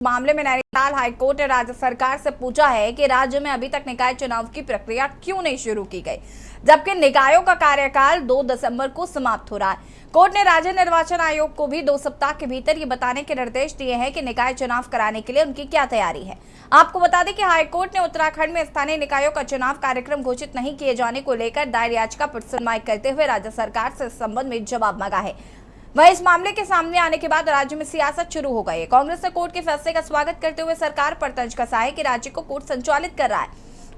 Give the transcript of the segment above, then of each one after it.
मामले में नैनीताल हाईकोर्ट ने राज्य सरकार से पूछा है कि राज्य में अभी तक निकाय चुनाव की प्रक्रिया क्यों नहीं शुरू की गई, जबकि निकायों का कार्यकाल 2 दिसंबर को समाप्त हो रहा है। कोर्ट ने राज्य निर्वाचन आयोग को भी 2 सप्ताह के भीतर ये बताने के निर्देश दिए हैं कि निकाय चुनाव कराने के लिए उनकी क्या तैयारी है। आपको बता दें कि हाईकोर्ट ने उत्तराखंड में स्थानीय निकायों का चुनाव कार्यक्रम घोषित नहीं किए जाने को लेकर दायर याचिका पर सुनवाई करते हुए राज्य सरकार से इस संबंध में जवाब मांगा है। वहीं इस मामले के सामने आने के बाद राज्य में सियासत शुरू हो गई है। कांग्रेस ने कोर्ट के फैसले का स्वागत करते हुए सरकार पर तंज कसा है कि राज्य को कोर्ट संचालित कर रहा है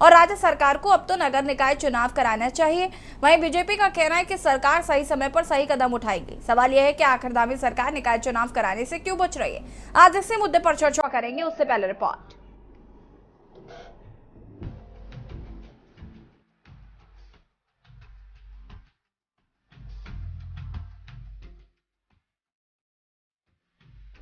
और राज्य सरकार को अब तो नगर निकाय चुनाव कराना चाहिए। वहीं बीजेपी का कहना है कि सरकार सही समय पर सही कदम उठाएगी। सवाल यह है कि आखिरदामी सरकार निकाय चुनाव कराने से क्यों बच रही है। आज इसी मुद्दे पर चर्चा करेंगे, उससे पहले रिपोर्ट।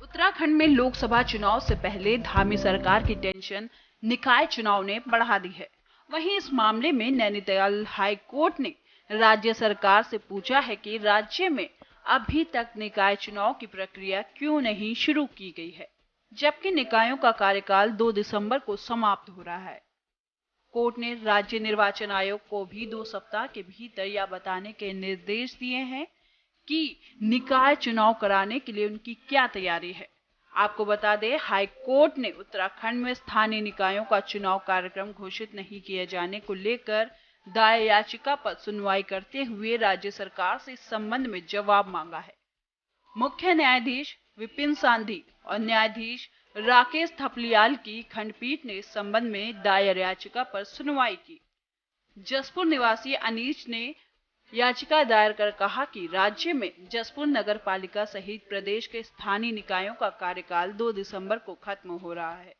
उत्तराखंड में लोकसभा चुनाव से पहले धामी सरकार की टेंशन निकाय चुनाव ने बढ़ा दी है। वहीं इस मामले में नैनीताल हाई कोर्ट ने राज्य सरकार से पूछा है कि राज्य में अभी तक निकाय चुनाव की प्रक्रिया क्यों नहीं शुरू की गई है, जबकि निकायों का कार्यकाल 2 दिसंबर को समाप्त हो रहा है। कोर्ट ने राज्य निर्वाचन आयोग को भी 2 सप्ताह के भीतर यह बताने के निर्देश दिए हैं कि निकाय चुनाव कराने के लिए उनकी क्या तैयारी है। आपको बता दें, हाई कोर्ट ने उत्तराखंड में स्थानीय निकायों का चुनाव कार्यक्रम घोषित नहीं किए जाने को लेकर दायर याचिका पर सुनवाई करते हुए राज्य सरकार से इस संबंध में जवाब मांगा है। मुख्य न्यायाधीश विपिन सांधी और न्यायाधीश राकेश थपलियाल की खंडपीठ ने इस संबंध में दायर याचिका पर सुनवाई की। जसपुर निवासी अनीश ने याचिका दायर कर कहा कि राज्य में जसपुर नगर पालिका सहित प्रदेश के स्थानीय निकायों का कार्यकाल 2 दिसंबर को खत्म हो रहा है,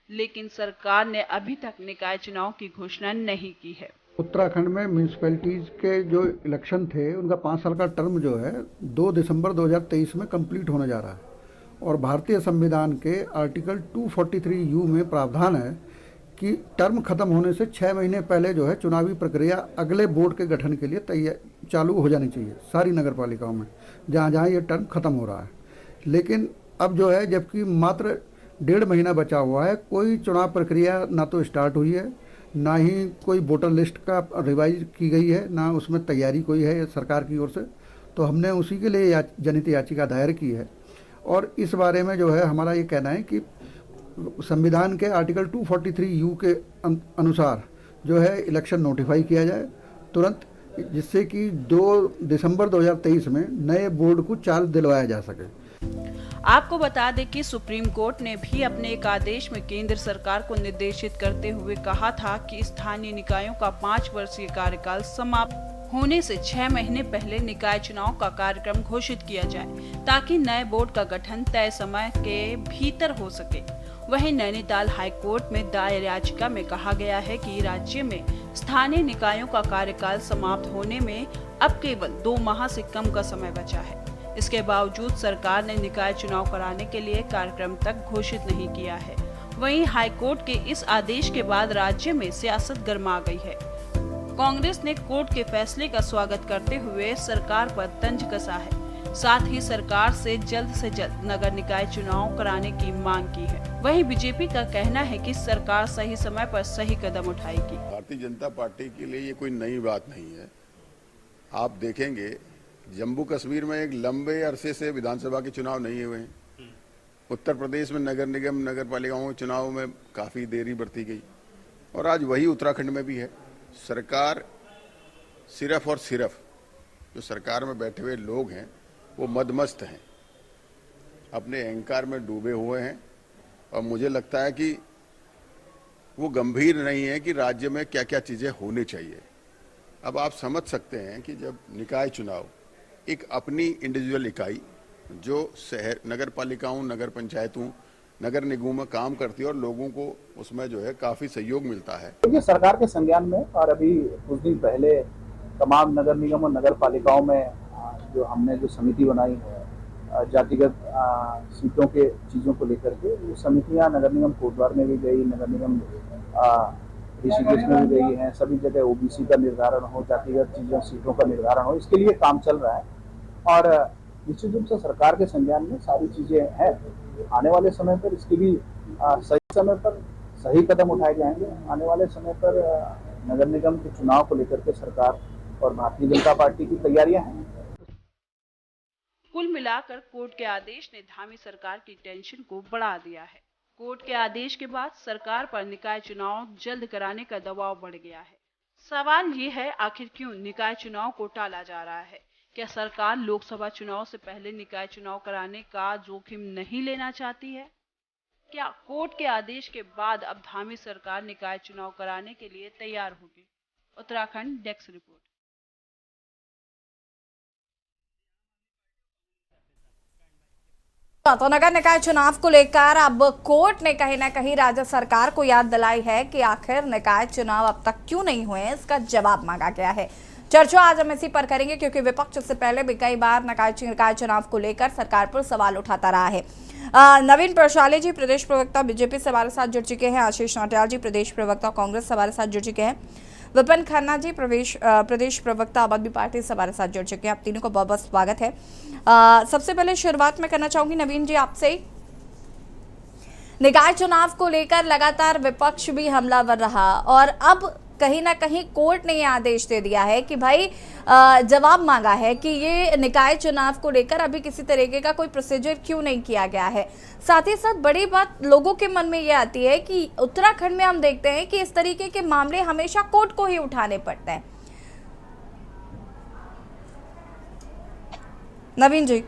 लेकिन सरकार ने अभी तक निकाय चुनाव की घोषणा नहीं की है। उत्तराखंड में म्यूनिसिपैलिटीज के जो इलेक्शन थे उनका 5 साल का टर्म जो है 2 दिसंबर 2023 में कंप्लीट होने जा रहा है और भारतीय संविधान के आर्टिकल 243U में प्रावधान है कि टर्म खत्म होने से 6 महीने पहले जो है चुनावी प्रक्रिया अगले बोर्ड के गठन के लिए तैयार चालू हो जानी चाहिए सारी नगर पालिकाओं में जहाँ जहाँ ये टर्म खत्म हो रहा है। लेकिन अब जो है जबकि मात्र 1.5 महीना बचा हुआ है, कोई चुनाव प्रक्रिया ना तो स्टार्ट हुई है, ना ही कोई वोटर लिस्ट का रिवाइज की गई है, ना उसमें तैयारी कोई है सरकार की ओर से। तो हमने उसी के लिए जनहित याचिका दायर की है और इस बारे में जो है हमारा ये कहना है कि संविधान के आर्टिकल 243U के अनुसार जो है इलेक्शन नोटिफाई किया जाए तुरंत, जिससे कि 2 दिसंबर 2023 में नए बोर्ड को चार्ज दिलवाया जा सके। आपको बता दें कि सुप्रीम कोर्ट ने भी अपने एक आदेश में केंद्र सरकार को निर्देशित करते हुए कहा था कि स्थानीय निकायों का 5 वर्षीय कार्यकाल समाप्त होने से 6 महीने पहले निकाय चुनाव का कार्यक्रम घोषित किया जाए, ताकि नए बोर्ड का गठन तय समय के भीतर हो सके। वहीं नैनीताल हाई कोर्ट में दायर याचिका में कहा गया है कि राज्य में स्थानीय निकायों का कार्यकाल समाप्त होने में अब केवल 2 माह से कम का समय बचा है। इसके बावजूद सरकार ने निकाय चुनाव कराने के लिए कार्यक्रम तक घोषित नहीं किया है। वहीं हाई कोर्ट के इस आदेश के बाद राज्य में सियासत गर्मा गई है। कांग्रेस ने कोर्ट के फैसले का स्वागत करते हुए सरकार पर तंज कसा है, साथ ही सरकार से जल्द नगर निकाय चुनाव कराने की मांग की है। वहीं बीजेपी का कहना है कि सरकार सही समय पर सही कदम उठाएगी। भारतीय जनता पार्टी के लिए ये कोई नई बात नहीं है। आप देखेंगे जम्मू कश्मीर में एक लंबे अरसे से विधानसभा के चुनाव नहीं हुए हैं। उत्तर प्रदेश में नगर निगम नगर पालिकाओं के चुनाव में काफी देरी बरती गई और आज वही उत्तराखंड में भी है। सरकार सिर्फ और सिर्फ जो सरकार में बैठे हुए लोग हैं वो मदमस्त हैं, अपने अहंकार में डूबे हुए हैं और मुझे लगता है कि वो गंभीर नहीं है कि राज्य में क्या क्या चीजें होनी चाहिए। अब आप समझ सकते हैं कि जब निकाय चुनाव एक अपनी इंडिविजुअल इकाई जो शहर नगर पालिकाओं नगर पंचायतों नगर निगमों में काम करती है और लोगों को उसमें जो है काफी सहयोग मिलता है। देखिए, सरकार के संज्ञान में और अभी कुछ दिन पहले तमाम नगर निगम और नगर पालिकाओं में जो हमने जो समिति बनाई है जातिगत सीटों के चीज़ों को लेकर के, वो समितियां नगर निगम कोटद्वार में भी गई, नगर निगम ऋषिकेश में भी गई हैं। सभी जगह ओबीसी का निर्धारण हो, जातिगत चीज़ों सीटों का निर्धारण हो, इसके लिए काम चल रहा है और निश्चित रूप से सरकार के संज्ञान में सारी चीज़ें हैं। आने वाले समय पर इसकी भी सही समय पर सही कदम उठाए जाएंगे। आने वाले समय पर नगर निगम के चुनाव को लेकर के सरकार और भारतीय जनता पार्टी की तैयारियां हैं। कुल मिलाकर कोर्ट के आदेश ने धामी सरकार की टेंशन को बढ़ा दिया है। कोर्ट के आदेश के बाद सरकार पर निकाय चुनाव जल्द कराने का दबाव बढ़ गया है। सवाल ये है, आखिर क्यों निकाय चुनाव को टाला जा रहा है? क्या सरकार लोकसभा चुनाव से पहले निकाय चुनाव कराने का जोखिम नहीं लेना चाहती है? क्या कोर्ट के आदेश के बाद अब धामी सरकार निकाय चुनाव कराने के लिए तैयार होगी? Uttarakhand desk report. तो नगर निकाय चुनाव को लेकर अब कोर्ट ने कहीं ना कहीं राज्य सरकार को याद दिलाई है कि आखिर निकाय चुनाव अब तक क्यों नहीं हुए, इसका जवाब मांगा गया है। चर्चा आज हम इसी पर करेंगे क्योंकि विपक्ष से पहले भी कई बार निकाय चुनाव को लेकर सरकार पर सवाल उठाता रहा है। नवीन प्रशाले जी प्रदेश प्रवक्ता बीजेपी से हमारे साथ जुड़ चुके हैं, आशीष नौटियाल जी प्रदेश प्रवक्ता कांग्रेस से हमारे साथ जुड़ चुके हैं, विपिन खन्ना जी प्रदेश प्रवक्ता आम आदमी पार्टी से हमारे साथ जुड़ चुके हैं। आप तीनों को बहुत बहुत स्वागत है। सबसे पहले शुरुआत में करना चाहूंगी नवीन जी आपसे। निकाय चुनाव को लेकर लगातार विपक्ष भी हमलावर रहा और अब कहीं ना कहीं कोर्ट ने यह आदेश दे दिया है कि भाई जवाब मांगा है कि ये निकाय चुनाव को लेकर अभी किसी तरीके का कोई प्रोसीजर क्यों नहीं किया गया है। साथ ही साथ बड़ी बात लोगों के मन में ये आती है कि उत्तराखंड में हम देखते हैं कि इस तरीके के मामले हमेशा कोर्ट को ही उठाने पड़ते हैं। नवीन जी।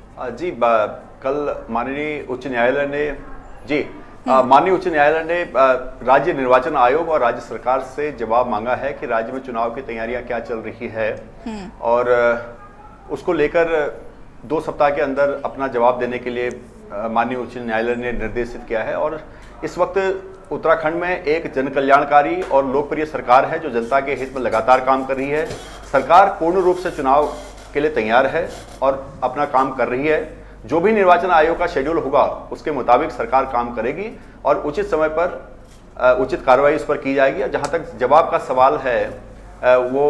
कल माननीय उच्च न्यायालय ने माननीय उच्च न्यायालय ने राज्य निर्वाचन आयोग और राज्य सरकार से जवाब मांगा है कि राज्य में चुनाव की तैयारियां क्या चल रही है और उसको लेकर 2 सप्ताह के अंदर अपना जवाब देने के लिए माननीय उच्च न्यायालय ने निर्देशित किया है। और इस वक्त उत्तराखंड में एक जन कल्याणकारी और लोकप्रिय सरकार है जो जनता के हित में लगातार काम कर रही है। सरकार पूर्ण रूप से चुनाव के लिए तैयार है और अपना काम कर रही है। जो भी निर्वाचन आयोग का शेड्यूल होगा उसके मुताबिक सरकार काम करेगी और उचित समय पर उचित कार्रवाई उस पर की जाएगी। और जहां तक जवाब का सवाल है वो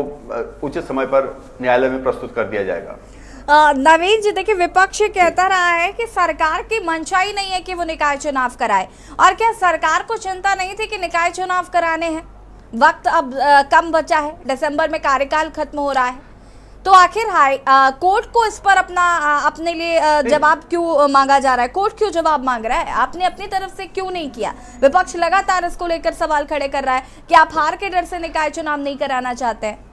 उचित समय पर न्यायालय में प्रस्तुत कर दिया जाएगा। नवीन जी देखिए, विपक्ष कहता रहा है कि सरकार की मंशा ही नहीं है कि वो निकाय चुनाव कराए, और क्या सरकार को चिंता नहीं थी कि निकाय चुनाव कराने हैं? वक्त अब कम बचा है, दिसंबर में कार्यकाल खत्म हो रहा है, तो आखिर कोर्ट को इस पर अपने लिए जवाब क्यों मांगा जा रहा है? कोर्ट क्यों जवाब मांग रहा है? आपने अपनी तरफ से क्यों नहीं किया? विपक्ष लगातार इसको लेकर सवाल खड़े कर रहा है कि आप हार के डर से निकाय चुनाव नहीं कराना चाहते हैं।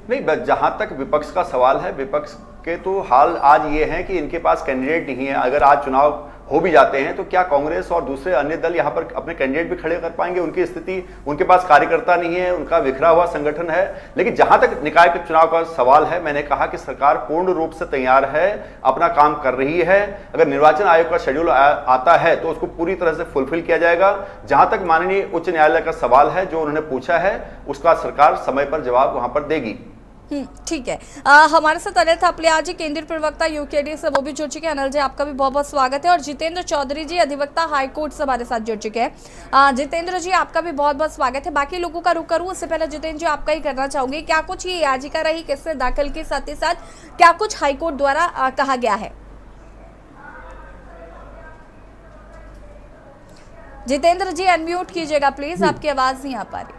नहीं, जहां तक विपक्ष का सवाल है, विपक्ष के तो हाल आज ये हैं कि इनके पास कैंडिडेट नहीं है। अगर आज चुनाव हो भी जाते हैं तो क्या कांग्रेस और दूसरे अन्य दल यहां पर अपने कैंडिडेट भी खड़े कर पाएंगे? उनकी स्थिति, उनके पास कार्यकर्ता नहीं है, उनका बिखरा हुआ संगठन है। लेकिन जहां तक निकाय के चुनाव का सवाल है, मैंने कहा कि सरकार पूर्ण रूप से तैयार है, अपना काम कर रही है। अगर निर्वाचन आयोग का शेड्यूल आता है तो उसको पूरी तरह से फुलफिल किया जाएगा। जहां तक माननीय उच्च न्यायालय का सवाल है जो उन्होंने पूछा है, उसका सरकार समय पर जवाब वहां पर देगी। ठीक है। हमारे साथ अनिल थापलिया जी केंद्रीय प्रवक्ता यूकेडी से वो भी जुड़ चुके हैं। अनिल जी आपका भी बहुत बहुत स्वागत है। और जितेंद्र चौधरी जी अधिवक्ता हाईकोर्ट से हमारे साथ जुड़ चुके हैं। जितेंद्र जी आपका भी बहुत बहुत स्वागत है। बाकी लोगों का रुख करूँ उससे पहले जितेंद्र जी आपका ही करना चाहूंगी, क्या कुछ ये याचिका रही, किसने दाखिल की, साथ ही साथ क्या कुछ हाईकोर्ट द्वारा कहा गया है? जितेंद्र जी अनम्यूट कीजिएगा प्लीज, आपकी आवाज नहीं आ पा रही।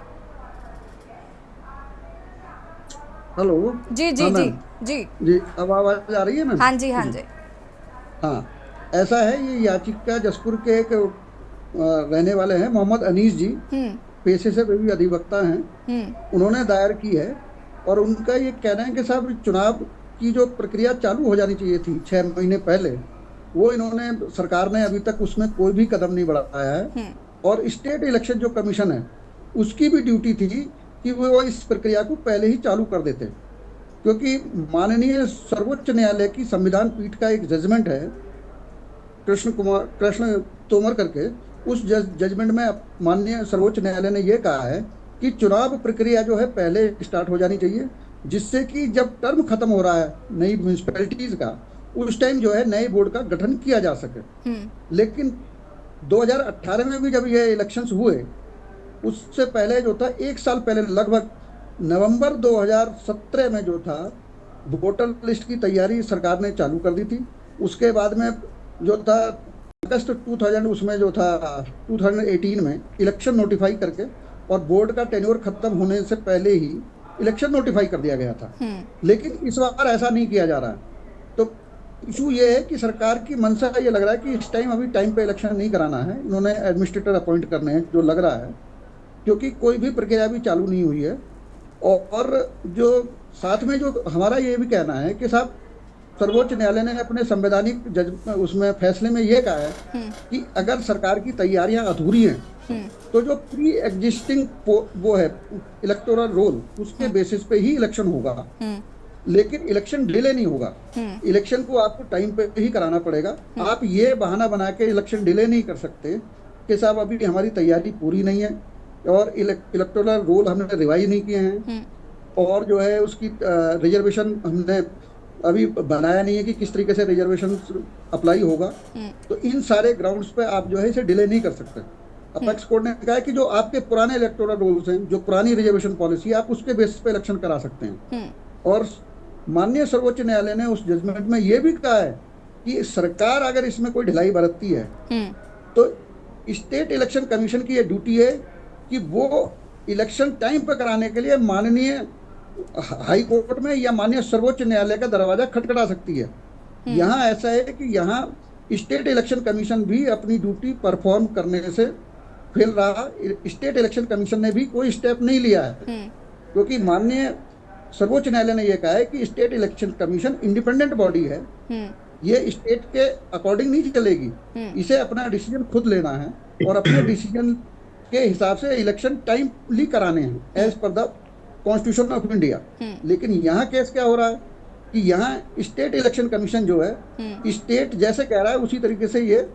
हेलो जी जी जी जी जी, अब आवाज आ रही है ना? हाँ जी हाँ जी। हाँ, ऐसा है, ये याचिका जसपुर के एक रहने वाले हैं मोहम्मद अनीस जी, पेशे से भी अधिवक्ता हैं, उन्होंने दायर की है। और उनका ये कहना है कि साहब चुनाव की जो प्रक्रिया चालू हो जानी चाहिए थी 6 महीने पहले, वो इन्होंने, सरकार ने अभी तक उसमें कोई भी कदम नहीं बढ़ाया है। और स्टेट इलेक्शन जो कमीशन है उसकी भी ड्यूटी थी कि वो इस प्रक्रिया को पहले ही चालू कर देते, क्योंकि माननीय सर्वोच्च न्यायालय की संविधान पीठ का एक जजमेंट है कृष्ण तोमर करके, उस जजमेंट में माननीय सर्वोच्च न्यायालय ने ये कहा है कि चुनाव प्रक्रिया जो है पहले स्टार्ट हो जानी चाहिए, जिससे कि जब टर्म खत्म हो रहा है नई म्यूनिसिपैलिटीज का, उस टाइम जो है नए बोर्ड का गठन किया जा सके। लेकिन 2018 में भी जब ये इलेक्शंस हुए, उससे पहले जो था 1 साल पहले, लगभग नवंबर 2017 में जो था, वोटर लिस्ट की तैयारी सरकार ने चालू कर दी थी। उसके बाद में जो था अगस्त 2000 उसमें जो था 2018 में इलेक्शन नोटिफाई करके और बोर्ड का टेन्योर खत्म होने से पहले ही इलेक्शन नोटिफाई कर दिया गया था। लेकिन इस बार ऐसा नहीं किया जा रहा है। तो इशू ये है कि सरकार की मंशा ये लग रहा है कि इस टाइम अभी टाइम पे इलेक्शन नहीं कराना है, इन्होंने एडमिनिस्ट्रेटर अपॉइंट करने हैं जो लग रहा है, क्योंकि कोई भी प्रक्रिया भी चालू नहीं हुई है। और जो साथ में जो हमारा ये भी कहना है कि साहब सर्वोच्च न्यायालय ने अपने संवैधानिक उसमें फैसले में ये कहा है कि अगर सरकार की तैयारियां अधूरी हैं तो जो प्री एग्जिस्टिंग वो है इलेक्टोरल रोल उसके बेसिस पे ही इलेक्शन होगा, लेकिन इलेक्शन डिले नहीं होगा। इलेक्शन को आपको टाइम पे ही कराना पड़ेगा। आप ये बहाना बना के इलेक्शन डिले नहीं कर सकते कि साहब अभी हमारी तैयारी पूरी नहीं है और इलेक्टोरल रोल हमने रिवाइज नहीं किए हैं और जो है उसकी रिजर्वेशन हमने अभी बनाया नहीं है कि किस तरीके से रिजर्वेशन अप्लाई होगा। तो इन सारे ग्राउंड्स पे आप जो है इसे डिले नहीं कर सकते। अपेक्स कोर्ट ने कहा है कि जो आपके पुराने इलेक्टोरल रोल्स हैं, जो पुरानी रिजर्वेशन पॉलिसी, आप उसके बेसिस पे इलेक्शन करा सकते हैं। और माननीय सर्वोच्च न्यायालय ने उस जजमेंट में ये भी कहा है कि सरकार अगर इसमें कोई ढिलाई बरतती है तो स्टेट इलेक्शन कमीशन की ये ड्यूटी है कि वो इलेक्शन टाइम पर कराने के लिए माननीय हाई कोर्ट में या माननीय सर्वोच्च न्यायालय का दरवाजा खटखटा सकती है। यहाँ ऐसा है कि यहाँ स्टेट इलेक्शन कमीशन भी अपनी ड्यूटी परफॉर्म करने से फेल रहा। स्टेट इलेक्शन कमीशन ने भी कोई स्टेप नहीं लिया है, क्योंकि माननीय सर्वोच्च न्यायालय ने यह कहा है कि state election commission independent body है, ये स्टेट के अकॉर्डिंग नहीं चलेगी, इसे अपना डिसीजन खुद लेना है और अपने डिसीजन के हिसाब से इलेक्शन टाइमली कराने हैं as per the constitution of India. लेकिन यहाँ केस क्या हो रहा है कि यहाँ स्टेट इलेक्शन कमीशन जो है स्टेट जैसे कह रहा है उसी तरीके से ये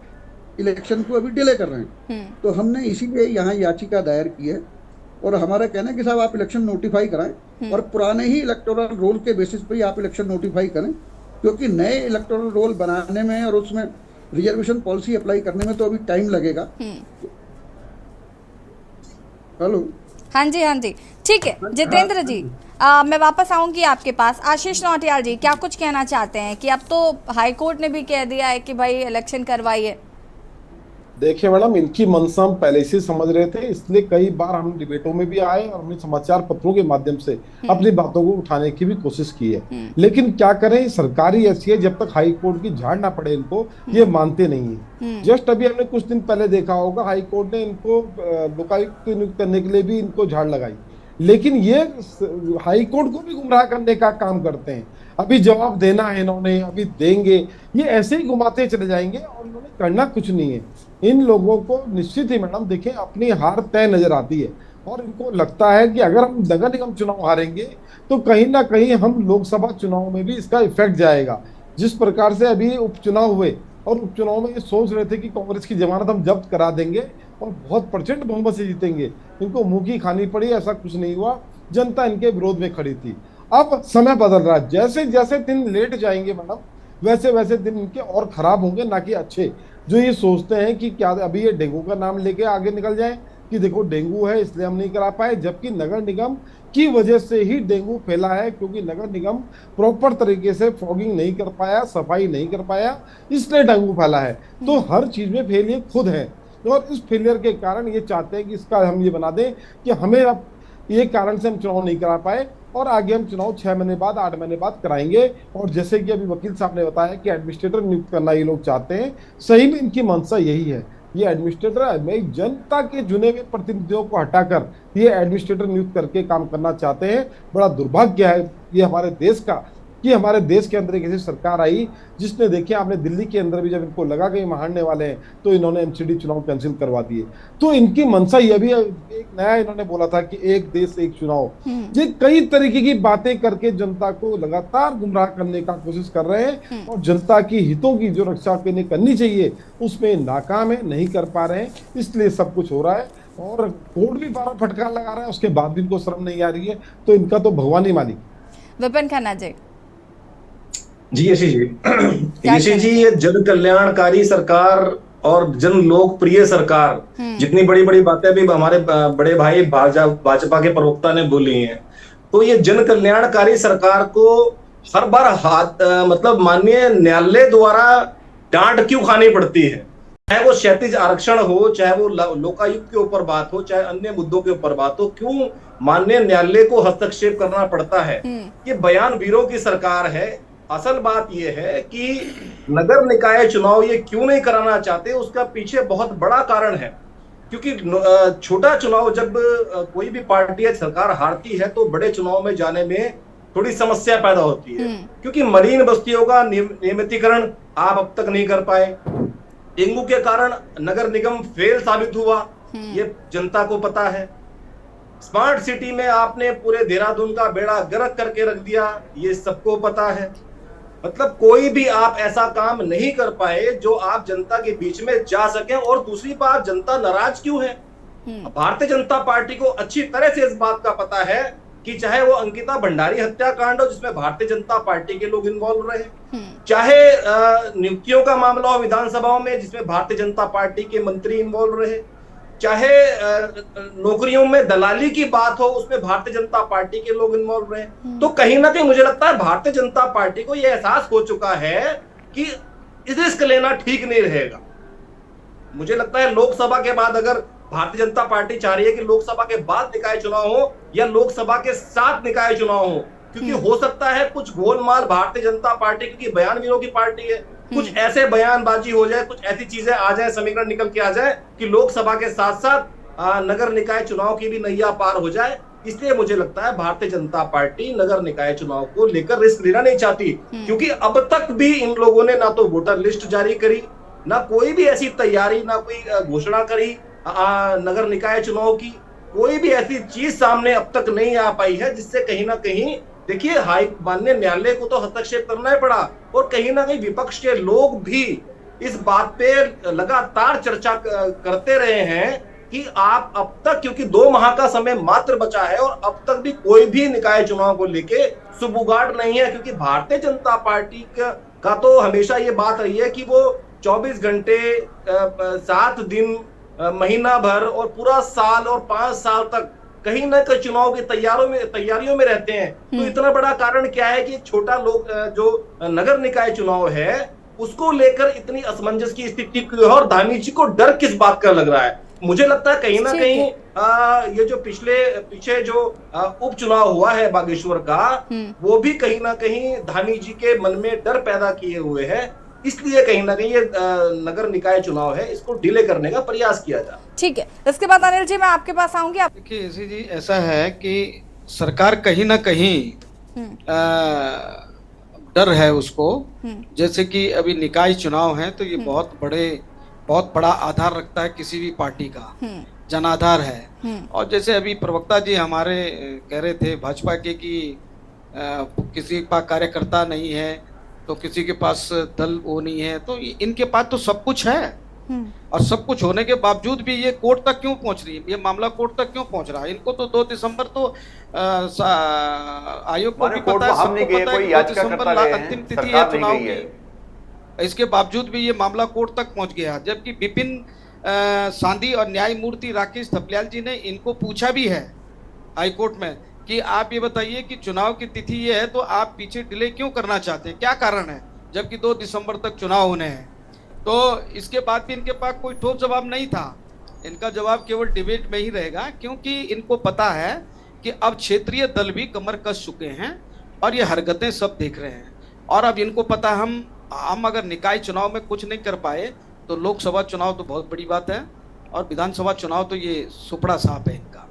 इलेक्शन को अभी डिले कर रहे हैं। तो हमने इसीलिए यहाँ याचिका दायर की है और हमारा कहना है कि साहब आप इलेक्शन नोटिफाई कराएं और पुराने ही इलेक्टोरल रोल के बेसिस पर ही आप इलेक्शन नोटिफाई करें, क्योंकि नए इलेक्टोरल रोल बनाने में और उसमें रिजर्वेशन पॉलिसी अप्लाई करने में तो अभी टाइम लगेगा। हेलो, हाँ जी, ठीक है जितेंद्र जी, मैं वापस आऊंगी आपके पास। आशीष नौटियाल जी, क्या कुछ कहना चाहते हैं कि अब तो हाई कोर्ट ने भी कह दिया है कि भाई इलेक्शन करवाइए? देखिए मैडम, इनकी मंशा हम पहले से समझ रहे थे, इसलिए कई बार हम डिबेटों में भी आए और हमने समाचार पत्रों के माध्यम से अपनी बातों को उठाने की भी कोशिश की है। लेकिन क्या करें, सरकारी ऐसी है, जब तक हाई कोर्ट की झाड़ ना पड़े इनको ये मानते नहीं है। जस्ट अभी हमने कुछ दिन पहले देखा होगा, हाई कोर्ट ने इनको लोकायुक्त नियुक्त करने के लिए भी इनको झाड़ लगाई, लेकिन ये हाई कोर्ट को भी गुमराह करने का काम करते हैं। अभी जवाब देना है इन्होंने, अभी देंगे, ये ऐसे ही घुमाते चले जाएंगे और इन्होंने करना कुछ नहीं है। इन लोगों को निश्चित ही मैडम देखिए अपनी हार तय नजर आती है और इनको लगता है कि अगर हम नगर निगम चुनाव हारेंगे तो कहीं ना कहीं हम लोकसभा चुनाव में भी इसका इफेक्ट जाएगा। जिस प्रकार से अभी उपचुनाव हुए और उपचुनाव में ये सोच रहे थे कि कांग्रेस की जमानत हम जब्त करा देंगे और बहुत प्रचंड बहुमत से जीतेंगे, इनको मुंह की खानी पड़ी, ऐसा कुछ नहीं हुआ। जनता इनके विरोध में खड़ी थी। अब समय बदल रहा है, जैसे जैसे दिन लेट जाएंगे मैडम वैसे वैसे दिन इनके और खराब होंगे, ना कि अच्छे। जो ये सोचते हैं कि क्या अभी ये डेंगू का नाम लेके आगे निकल जाए कि देखो डेंगू है इसलिए हम नहीं करा पाए, जबकि नगर निगम की वजह से ही डेंगू फैला है, क्योंकि नगर निगम प्रॉपर तरीके से फॉगिंग नहीं कर पाया, सफाई नहीं कर पाया, इसलिए डेंगू फैला है। तो हर चीज में फेलियर खुद है और इस फेलियर के कारण ये चाहते हैं कि इसका हम ये बना दें कि हमें अब ये कारण से हम चुनाव नहीं करा पाए और आगे हम चुनाव 6 महीने बाद 8 महीने बाद कराएंगे। और जैसे कि अभी वकील साहब ने बताया कि एडमिनिस्ट्रेटर नियुक्त करना ये लोग चाहते हैं, सही में इनकी मंशा यही है। ये एडमिनिस्ट्रेटर में जनता के चुने हुए प्रतिनिधियों को हटाकर ये एडमिनिस्ट्रेटर नियुक्त करके काम करना चाहते हैं। बड़ा दुर्भाग्य है ये हमारे देश का कि हमारे देश के अंदर एक ऐसी सरकार आई जिसने, देखिए आपने दिल्ली के अंदर भी जब इनको लगा कि हारने वाले हैं तो इन्होंने एमसीडी चुनाव कैंसिल करवा दिए। तो इनकी मंशा ये भी एक नया इन्होंने बोला था कि एक देश एक चुनाव, ये कई तरीके की बातें करके जनता को लगातार गुमराह करने का कोशिश कर रहे हैं और जनता की हितों की जो रक्षा करनी चाहिए उसमें नाकाम है, नहीं कर पा रहे हैं, इसलिए सब कुछ हो रहा है। और कोर्ट भी बार फटकार लगा रहा है, उसके बाद भी इनको शर्म नहीं आ रही है, तो इनका तो भगवान ही मालिक। विपिन खन्ना जी। जी यशी जी, ये जन कल्याणकारी सरकार और जन लोकप्रिय सरकार, जितनी बड़ी बड़ी बातें भी हमारे बड़े भाई भाजपा के प्रवक्ता ने बोली हैं, तो ये जन कल्याणकारी सरकार को हर बार मतलब माननीय न्यायालय द्वारा डांट क्यों खानी पड़ती है? चाहे वो क्षैतिज आरक्षण हो, चाहे वो लोकायुक्त के ऊपर बात हो, चाहे अन्य मुद्दों के ऊपर बात हो, क्यों माननीय न्यायालय को हस्तक्षेप करना पड़ता है? ये बयान वीरों की सरकार है। असल बात यह है कि नगर निकाय चुनाव ये क्यों नहीं कराना चाहते, उसका पीछे बहुत बड़ा कारण है। क्योंकि छोटा चुनाव जब कोई भी पार्टी या सरकार हारती है तो बड़े चुनाव में जाने में थोड़ी समस्या पैदा होती है, क्योंकि मरीन बस्तियों का नियमितीकरण आप अब तक नहीं कर पाए। डेंगू के कारण नगर निगम फेल साबित हुआ, ये जनता को पता है। स्मार्ट सिटी में आपने पूरे देहरादून का बेड़ा गर्क करके रख दिया, ये सबको पता है। मतलब कोई भी आप ऐसा काम नहीं कर पाए जो आप जनता के बीच में जा सकें। और दूसरी बात, जनता नाराज क्यों है? भारतीय जनता पार्टी को अच्छी तरह से इस बात का पता है कि चाहे वो अंकिता भंडारी हत्याकांड हो जिसमें भारतीय जनता पार्टी के लोग इन्वॉल्व रहे, चाहे नियुक्तियों का मामला हो विधानसभाओं में जिसमें भारतीय जनता पार्टी के मंत्री इन्वॉल्व रहे, चाहे नौकरियों में दलाली की बात हो उसमें भारतीय जनता पार्टी के लोग इन्वॉल्व रहे। तो कहीं ना कहीं मुझे लगता है भारतीय जनता पार्टी को यह एहसास हो चुका है कि रिस्क लेना ठीक नहीं रहेगा। मुझे लगता है लोकसभा के बाद अगर भारतीय जनता पार्टी चाह रही है कि लोकसभा के बाद निकाय चुनाव हो या लोकसभा के साथ निकाय चुनाव हो, क्योंकि हो सकता है कुछ गोलमाल भारतीय जनता पार्टी, क्योंकि बयान वीरों की पार्टी है, कुछ ऐसे बयानबाजी हो जाए, कुछ ऐसी चीजें आ जाए, समीकरण निकल के आ जाए कि लोकसभा के साथ साथ नगर निकाय चुनाव की भी नैया पार हो जाए। इसलिए मुझे लगता है भारतीय जनता पार्टी नगर निकाय चुनाव को लेकर रिस्क लेना नहीं चाहती, क्योंकि अब तक भी इन लोगों ने ना तो वोटर लिस्ट जारी करी, ना कोई भी ऐसी तैयारी, ना कोई घोषणा करी नगर निकाय चुनाव की। कोई भी ऐसी चीज सामने अब तक नहीं आ पाई है जिससे कहीं ना कहीं, देखिए माननीय न्यायालय को तो हस्तक्षेप करना ही पड़ा और कहीं ना कहीं विपक्ष के लोग भी इस बात पे लगातार चर्चा करते रहे हैं कि आप अब तक, क्योंकि 2 माह का समय मात्र बचा है और अब तक भी कोई भी निकाय चुनाव को लेके सुबुगाड़ नहीं है। क्योंकि भारतीय जनता पार्टी का तो हमेशा ये बात रही है कि वो 24 घंटे 7 दिन महीना भर और पूरा साल और 5 साल तक कहीं ना कहीं चुनाव की तैयारियों में रहते हैं। तो इतना बड़ा कारण क्या है कि छोटा लोग जो नगर निकाय चुनाव है उसको लेकर इतनी असमंजस की स्थिति क्यों है और धामी जी को डर किस बात का लग रहा है? मुझे लगता है कहीं ना कहीं ये जो पीछे जो उपचुनाव हुआ है बागेश्वर का, वो भी कहीं ना कहीं धामी जी के मन में डर पैदा किए हुए है। इसलिए कहीं ना कहीं ये नगर निकाय चुनाव है, इसको डिले करने का प्रयास किया जा। ठीक है, इसके बाद अनिल जी मैं आपके पास आऊंगी। देखिए ऐसी जी, ऐसा है कि सरकार कहीं ना कहीं डर है उसको। जैसे कि अभी निकाय चुनाव है तो ये बहुत बड़ा आधार रखता है किसी भी पार्टी का, जनाधार है। और जैसे अभी प्रवक्ता जी हमारे कह रहे थे भाजपा के कि किसी के पास कार्यकर्ता नहीं है तो किसी के पास दल वो नहीं है, तो इनके पास तो सब कुछ है। और सब कुछ होने के बावजूद भी ये कोर्ट तक क्यों पहुंच रही है, ये मामला कोर्ट तक क्यों पहुंच रहा है? इनको तो 2 दिसंबर तो आयोग को भी पता है, सबको पता है कि 2 दिसंबर अंतिम तिथि है चुनाव की। इसके बावजूद भी ये मामला कोर्ट तक पहुंच गया। जबकि विपिन सांधी और न्यायमूर्ति राकेश थपलियाल जी ने इनको पूछा भी है हाईकोर्ट में कि आप ये बताइए कि चुनाव की तिथि ये है तो आप पीछे डिले क्यों करना चाहते हैं, क्या कारण है, जबकि 2 दिसंबर तक चुनाव होने हैं। तो इसके बाद भी इनके पास कोई ठोस जवाब नहीं था। इनका जवाब केवल डिबेट में ही रहेगा, क्योंकि इनको पता है कि अब क्षेत्रीय दल भी कमर कस चुके हैं और ये हरकतें सब देख रहे हैं। और अब इनको पता हम अगर निकाय चुनाव में कुछ नहीं कर पाए तो लोकसभा चुनाव तो बहुत बड़ी बात है और विधानसभा चुनाव तो ये सुपड़ा साफ है इनका।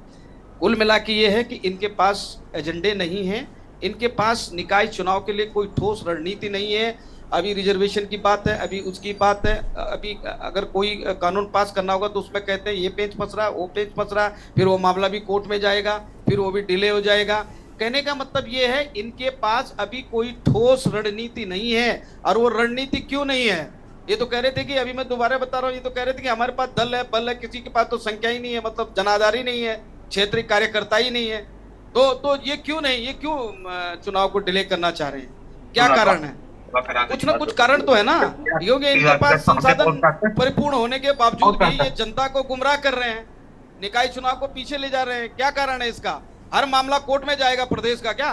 कुल मिला के ये है कि इनके पास एजेंडे नहीं है, इनके पास निकाय चुनाव के लिए कोई ठोस रणनीति नहीं है। अभी रिजर्वेशन की बात है, अभी उसकी बात है, अभी अगर कोई कानून पास करना होगा तो उसमें कहते हैं ये पेच फंस रहा, वो पेच फंस रहा, फिर वो मामला भी कोर्ट में जाएगा, फिर वो भी डिले हो जाएगा। कहने का मतलब ये है इनके पास अभी कोई ठोस रणनीति नहीं है। और वो रणनीति क्यों नहीं है? ये तो कह रहे थे कि, अभी मैं दोबारा बता रहा हूँ, ये तो कह रहे थे कि हमारे पास दल है, बल है, किसी के पास तो संख्या ही नहीं है, मतलब जनाधार ही नहीं है, क्षेत्रीय कार्यकर्ता ही नहीं है। तो ये क्यों नहीं, ये क्यों चुनाव को डिले करना चाह रहे हैं? क्या कारण है? कुछ ना कुछ कारण तो है ना, क्योंकि इनके पास संसाधन परिपूर्ण होने के बावजूद भी ये जनता को गुमराह कर रहे हैं, निकाय चुनाव को पीछे ले जा रहे हैं। क्या कारण है इसका? हर मामला कोर्ट में जाएगा प्रदेश का क्या?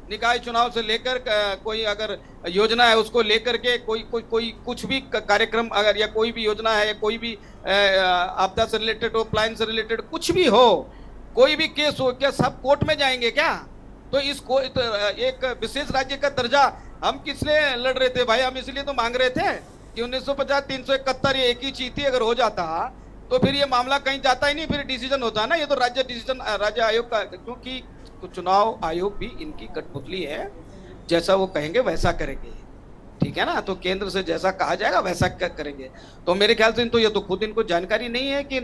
निकाय चुनाव से लेकर कोई अगर योजना है उसको लेकर के कोई कुछ भी कार्यक्रम अगर या कोई भी योजना है या कोई भी आपदा से रिलेटेड हो, प्लान से रिलेटेड कुछ भी हो, कोई भी केस हो, क्या सब कोर्ट में जाएंगे क्या? तो एक विशेष राज्य का दर्जा हम किस लिए लड़ रहे थे भाई? हम इसलिए तो मांग रहे थे कि 1950 371 ये एक ही चीज थी, अगर हो जाता तो फिर ये मामला कहीं जाता ही नहीं, फिर डिसीजन होता ना। ये तो राज्य आयोग का, क्योंकि चुनाव आयोग भी इनकी कठपुतली है, जैसा वो कहेंगे वैसा करेंगे, ठीक है ना। तो केंद्र से जैसा कहा जाएगा वैसा करेंगे। तो मेरे ख्याल से तो ये तो खुद इनको जानकारी नहीं है कि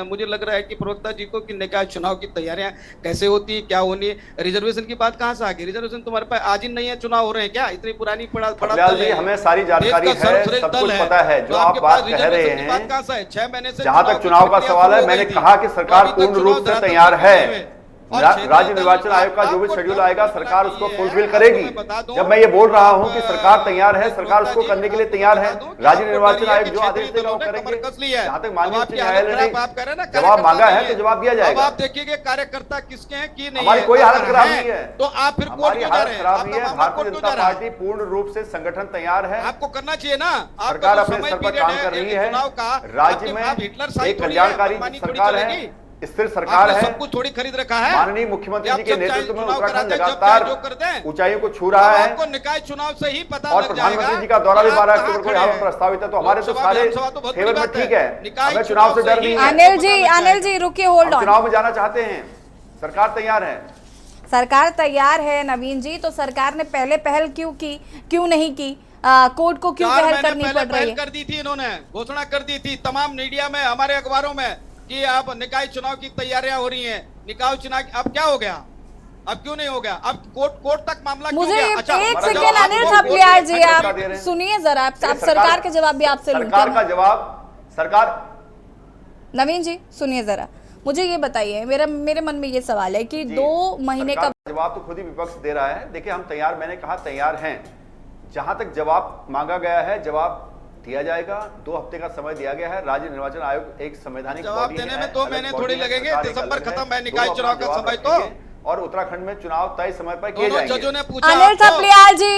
मुझे लग रहा है कि प्रवक्ता जी को कि निकाय चुनाव की तैयारियां कैसे होती है, क्या होनी है। रिजर्वेशन की बात कहां से आ गई? रिजर्वेशन तुम्हारे पास आज ही नहीं है, चुनाव हो रहे हैं क्या? इतनी पुरानी पड़ा जी, हमें सारी जानकारी है, सब कुछ पता है। जो आप बात कह रहे हैं, बात कहां से है? 6 महीने से जहां तक चुनाव का सवाल है, मैंने कहा कि सरकार पूर्ण रूप से तैयार है। राज्य निर्वाचन आयोग का जो भी शेड्यूल आएगा सरकार उसको फुलफिल करेगी। जब मैं ये बोल रहा हूं कि सरकार तैयार है, सरकार उसको करने के लिए तैयार है। राज्य निर्वाचन आयोग जो आदेश देगा वो करेंगे। जहां तक माननीय उच्च न्यायालय ने जवाब मांगा है तो जवाब दिया जाएगा। आप देखिए कार्यकर्ता किसके हैं कि नहीं, हमारी कोई हालत खराब नहीं है, तो आप फिर कोर्ट क्यों जा रहे हैं? भारतीय जनता पार्टी पूर्ण रूप से संगठन तैयार है, आपको करना चाहिए ना। सरकार अपने स्तर पर काम कर रही है। राज्य में एक कल्याणकारी सरकार है, स्थिर सरकार है, सब कुछ थोड़ी खरीद रखा है। माननीय मुख्यमंत्री जी के नेतृत्व में उत्तराखंड लगातार ऊंचाइयों को छू रहा है। आपको निकाय चुनाव से ही पता और लग जाएगा। प्रधानमंत्री जी का दौरा भी 12 अक्टूबर को यहाँ पर प्रस्तावित है, तो हमारे तो सारे फेवर में ठीक है। हमें चुनाव से डर नहीं है। अनिल जी रुकिए, होल्ड ऑन। चुनाव में जाना चाहते हैं, सरकार तैयार है। सरकार तैयार है नवीन जी, तो सरकार ने पहले पहल क्यों नहीं की? कोर्ट को क्यों पहल करनी पड़ रही है? कर दी थी इन्होंने, घोषणा कर दी थी तमाम मीडिया में, हमारे अखबारों में कि अब निकाय चुनाव की तैयारियां हो रही हैं। निकाय चुनाव अब क्या हो गया? अब क्यों नहीं हो गया? अब कोर्ट तक मामला क्यों मुझे गया? अच्छा, एक सेकंड अनिल थपलियाल जी, आप सुनिए जरा, आप सरकार के जवाब भी आपसे लूंगी। सरकार का जवाब, सरकार नवीन जी सुनिए जरा, मुझे ये बताइए, मेरे मन में ये सवाल है कि 2 महीने का जवाब तो खुद ही विपक्ष दे रहा है। देखिए हम तैयार, मैंने कहा तैयार हैं। जहां तक जवाब मांगा गया है जवाब दिया जाएगा। 2 हफ्ते का समय दिया गया है। राज्य निर्वाचन आयोग एक संवैधानिक जवाब देने में 2 महीने थोड़ी लगेंगे। दिसंबर खत्म है निकाय चुनाव का समय, तो और उत्तराखंड में चुनाव तय समय पर किए जाएंगे। जजों ने पूछा अनिल थपलियाल जी,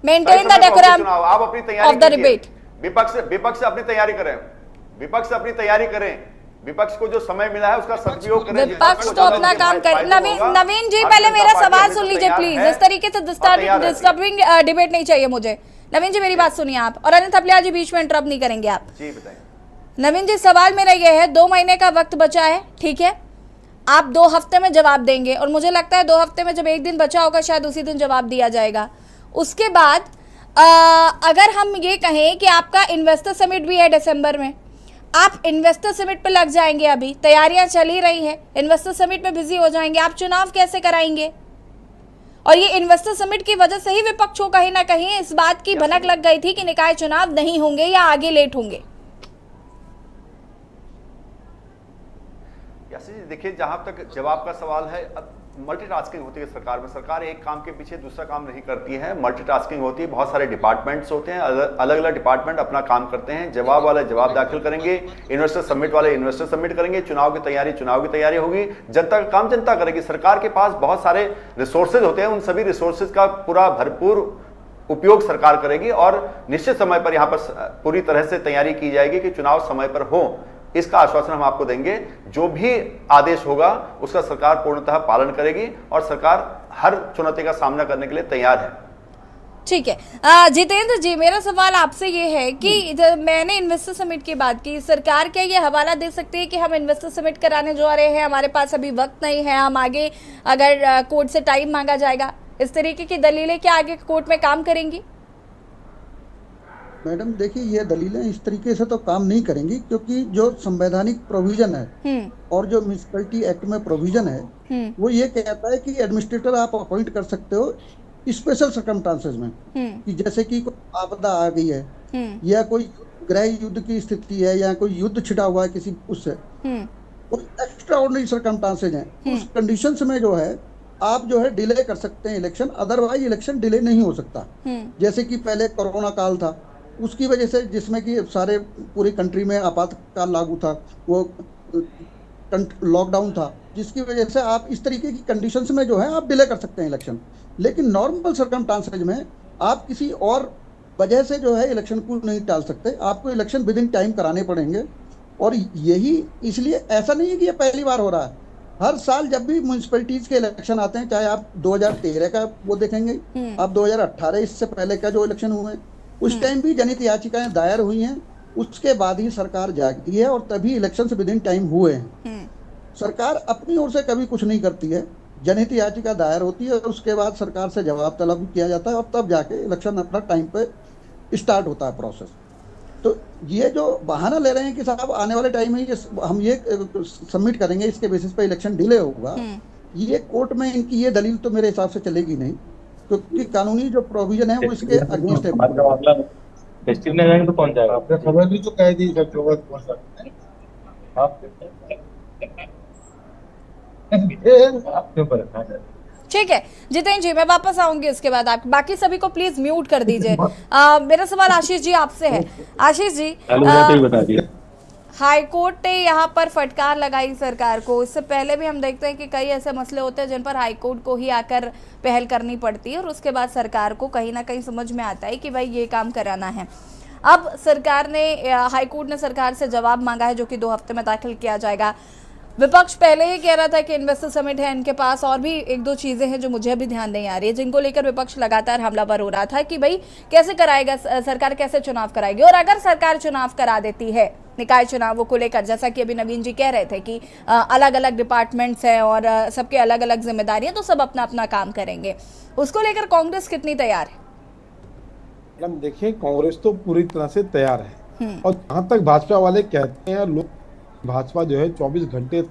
मेंटेन द डेकोरम आप अपनी तैयारी ऑफ द डिबेट। विपक्ष अपनी तैयारी करें, विपक्ष अपनी तैयारी करें। विपक्ष को जो समय मिला है उसका सदुपयोग करें। विपक्ष तो अपना काम करे। नवीन जी पहले मेरा सवाल सुन लीजिए प्लीज, इस तरीके से डिस्टर्बिंग डिबेट नहीं चाहिए मुझे। नवीन जी मेरी बात सुनिए आप, और अनिल थपलियाल जी बीच में इंटरप्ट नहीं करेंगे आप। जी बताइए। नवीन जी सवाल मेरा यह है, 2 महीने का वक्त बचा है, ठीक है, आप 2 हफ्ते में जवाब देंगे, और मुझे लगता है 2 हफ्ते में जब 1 दिन बचा होगा शायद उसी दिन जवाब दिया जाएगा। उसके बाद अगर हम ये कहें कि आपका इन्वेस्टर समिट भी है दिसंबर में, आप इन्वेस्टर समिट पे लग जाएंगे, अभी तैयारियां चल ही रही है, इन्वेस्टर समिट में बिजी हो जाएंगे, आप चुनाव कैसे कराएंगे? और ये इन्वेस्टर समिट की वजह से ही विपक्ष को कहीं ना कहीं इस बात की भनक लग गई थी कि निकाय चुनाव नहीं होंगे या आगे लेट होंगे। देखिए जहां तक जवाब का सवाल है, अब मल्टीटास्किंग होती है सरकार में। सरकार एक काम के पीछे दूसरा काम नहीं करती है, मल्टीटास्किंग होती है। बहुत सारे डिपार्टमेंट्स होते हैं, अलग अलग डिपार्टमेंट अपना काम करते हैं। जवाब वाले जवाब दाखिल करेंगे, इन्वेस्टर सबमिट वाले इन्वेस्टर सबमिट करेंगे, चुनाव की तैयारी होगी, जनता का काम जनता करेगी। सरकार के पास बहुत सारे रिसोर्सेज होते हैं, उन सभी रिसोर्सेज का पूरा भरपूर उपयोग सरकार करेगी और निश्चित समय पर यहाँ पर पूरी तरह से तैयारी की जाएगी कि चुनाव समय पर हो। इसका आश्वासन हम आपको देंगे। जो भी आदेश होगा उसका सरकार पूर्णतः पालन करेगी और सरकार हर चुनौती का सामना करने के लिए तैयार है। ठीक है जितेंद्र जी, मेरा सवाल आपसे ये है कि मैंने इन्वेस्टर समिट की बात की, सरकार क्या ये हवाला दे सकती है कि हम इन्वेस्टर समिट कराने जा रहे हैं, हमारे पास अभी वक्त नहीं है, हम आगे अगर कोर्ट से टाइम मांगा जाएगा, इस तरीके की दलीलें क्या आगे कोर्ट में काम करेंगी? मैडम देखिए, ये दलीलें इस तरीके से तो काम नहीं करेंगी, क्योंकि जो संवैधानिक प्रोविजन है और जो म्युनिसिपैलिटी एक्ट में प्रोविजन है वो ये कहता है कि एडमिनिस्ट्रेटर आप अपॉइंट कर सकते हो स्पेशल सर्कमस्टांसेस में, कि जैसे कि कोई आपदा आ गई है या कोई गृह युद्ध की स्थिति है या कोई युद्ध छिड़ा हुआ है किसी उससे, और एक्स्ट्रा ऑर्डिनरी सर्कमस्टांसेस हैं, उस कंडीशंस में जो है आप जो है डिले कर सकते हैं इलेक्शन, अदरवाइज इलेक्शन डिले नहीं हो सकता। जैसे कि पहले कोरोना काल था, उसकी वजह से जिसमें कि सारे पूरी कंट्री में आपातकाल लागू था, वो लॉकडाउन था, जिसकी वजह से आप इस तरीके की कंडीशंस में जो है आप डिले कर सकते हैं इलेक्शन। लेकिन नॉर्मल सर्कमस्टांसेज में आप किसी और वजह से जो है इलेक्शन को नहीं टाल सकते, आपको इलेक्शन विद इन टाइम कराने पड़ेंगे। और यही इसलिए ऐसा नहीं है कि ये पहली बार हो रहा है, हर साल जब भी म्यूनिसिपैलिटीज के इलेक्शन आते हैं, चाहे आप 2013 का वो देखेंगे, आप 2018 इससे पहले का जो इलेक्शन हुए उस टाइम भी जनहित याचिकाएं दायर हुई हैं, उसके बाद ही सरकार जागती है और तभी इलेक्शन से विद इन टाइम हुए हैं। सरकार अपनी ओर से कभी कुछ नहीं करती है, जनहित याचिका दायर होती है, उसके बाद सरकार से जवाब तलब किया जाता है और तब जाके इलेक्शन अपना टाइम पे स्टार्ट होता है प्रोसेस। तो ये जो बहाना ले रहे हैं कि साहब आने वाले टाइम में हम ये सबमिट करेंगे, इसके बेसिस पे इलेक्शन डिले होगा, ये कोर्ट में इनकी ये दलील तो मेरे हिसाब से चलेगी नहीं, क्योंकि कानूनी जो प्रोविजन है वो इसके अगेंस्ट है। तो कौन जाएगा? आपने खबर भी तो कह दी ठीक है जितेंद्र जी, मैं वापस आऊंगी इसके बाद। आप बाकी सभी को प्लीज म्यूट कर दीजिए। मेरा सवाल आशीष जी आपसे है। आशीष जी, हाई कोर्ट ने यहाँ पर फटकार लगाई सरकार को। इससे पहले भी हम देखते हैं कि कई ऐसे मसले होते हैं जिन पर हाई कोर्ट को ही आकर पहल करनी पड़ती है और उसके बाद सरकार को कहीं ना कहीं समझ में आता है कि भाई ये काम कराना है। अब सरकार ने, हाई कोर्ट ने सरकार से जवाब मांगा है जो कि 2 हफ्ते में दाखिल किया जाएगा। विपक्ष पहले ही कह रहा था कि इन्वेस्टर समिट है इनके पास, और भी 1-2 चीजें हैं जो मुझे अभी ध्यान नहीं आ रही है, जिनको लेकर विपक्ष लगातार हमलावर हो रहा था कि भाई कैसे कराएगा सरकार, कैसे चुनाव कराएगी। और अगर सरकार चुनाव करा देती है निकाय चुनावों को लेकर, जैसा कि अभी नवीन जी कह रहे थे कि अलग अलग डिपार्टमेंट्स हैं और सबके अलग अलग जिम्मेदारियां, तो सब अपना अपना काम करेंगे, उसको लेकर कांग्रेस कितनी तैयार है? मैडम देखिए, कांग्रेस तो पूरी तरह से तैयार है। और जहां तक भाजपा वाले कहते हैं, लोग भाजपा जो है 24 घंटे।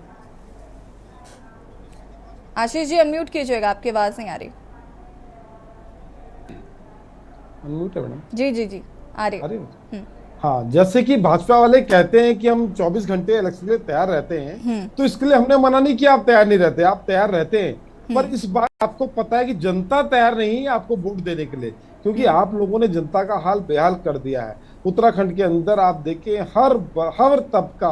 आशीष जी अनम्यूट कीजिएगा, आपकी आवाज नहीं आ रही। अनम्यूट है मैडम? जी जी जी आ रही। हाँ, जैसे कि भाजपा वाले कहते हैं कि हम 24 घंटे इलेक्शन के लिए तैयार रहते हैं, तो इसके लिए हमने मना नहीं किया आप तैयार नहीं रहते, आप तैयार रहते हैं। पर इस बार आपको पता है कि जनता तैयार नहीं है आपको वोट देने के लिए, क्योंकि आप लोगों ने जनता का हाल बेहाल कर दिया है। उत्तराखंड के अंदर आप देखिए, हर तबका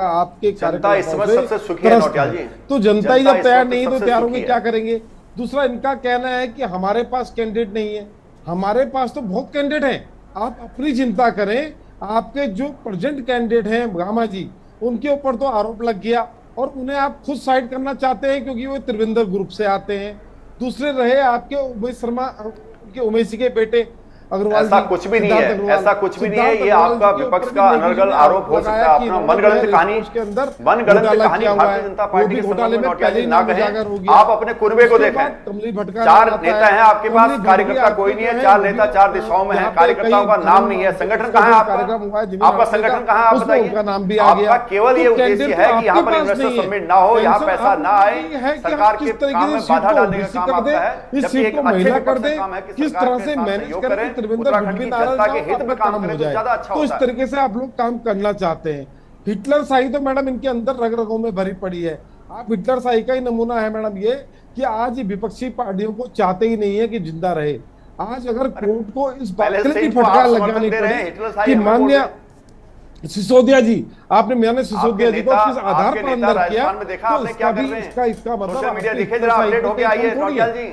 आपके जनता इस समय सबसे सुखी है नौटियाल जी। तो जनता ही जब तैयार नहीं तो तैयार होंगे क्या करेंगे? दूसरा, इनका कहना है कि हमारे पास कैंडिडेट नहीं है। हमारे पास तो बहुत कैंडिडेट हैं, आप अपनी चिंता करें। आपके जो प्रेजेंट कैंडिडेट हैं गामा जी, उनके ऊपर तो आरोप लग गया और उन्हें आप खुद साइड करना चाहते हैं क्योंकि वो त्रिवेंद्र ग्रुप से आते हैं। दूसरे रहे आपके उमेश शर्मा के, उमेश जी के बेटे अग्रवाल। ऐसा कुछ भी नहीं है, ऐसा कुछ भी नहीं है। ये आपका विपक्ष का अनर्गल आरोप हो सकता है, अपना मनगढ़ंत कहानी भारतीय जनता पार्टी के संबंध में नौटियाल जी ना कहें। आप अपने कुनबे को देखें, 4 नेता हैं आपके पास, कार्यकर्ता कोई नहीं है। 4 नेता 4 दिशाओं में है, कार्यकर्ताओं का नाम नहीं है। संगठन कहाँ है आपका संगठन कहाँ है आप बताइए। आपका केवल ये उद्देश्य है कि यहाँ पर इन्वेस्टर समिट ना हो, यहाँ पैसा ना आए, सरकार के काम में बाधा डालने का काम आपका है। जबकि एक अच्छे काम है कि सरकार के साथ सहयोग करें, उत्तराखंड की जनता के हित में काम करें तो ज्यादा अच्छा तो इस होता है। तरीके से आप लोग काम करना चाहते हैं। हिटलर शाही तो मैडम इनके अंदर रग रगों में भरी पड़ी है। आप हिटलर शाही का ही नमूना है मैडम ये कि आज विपक्षी पार्टियों को चाहते ही नहीं है कि जिंदा रहे। आज अगर कोर्ट को इस बात की फटकार लगानी पड़े कि मान्य सिसोदिया जी, आपने मैंने सिसोदिया जी को किस आधार पर अंदर किया, तो इसका मतलब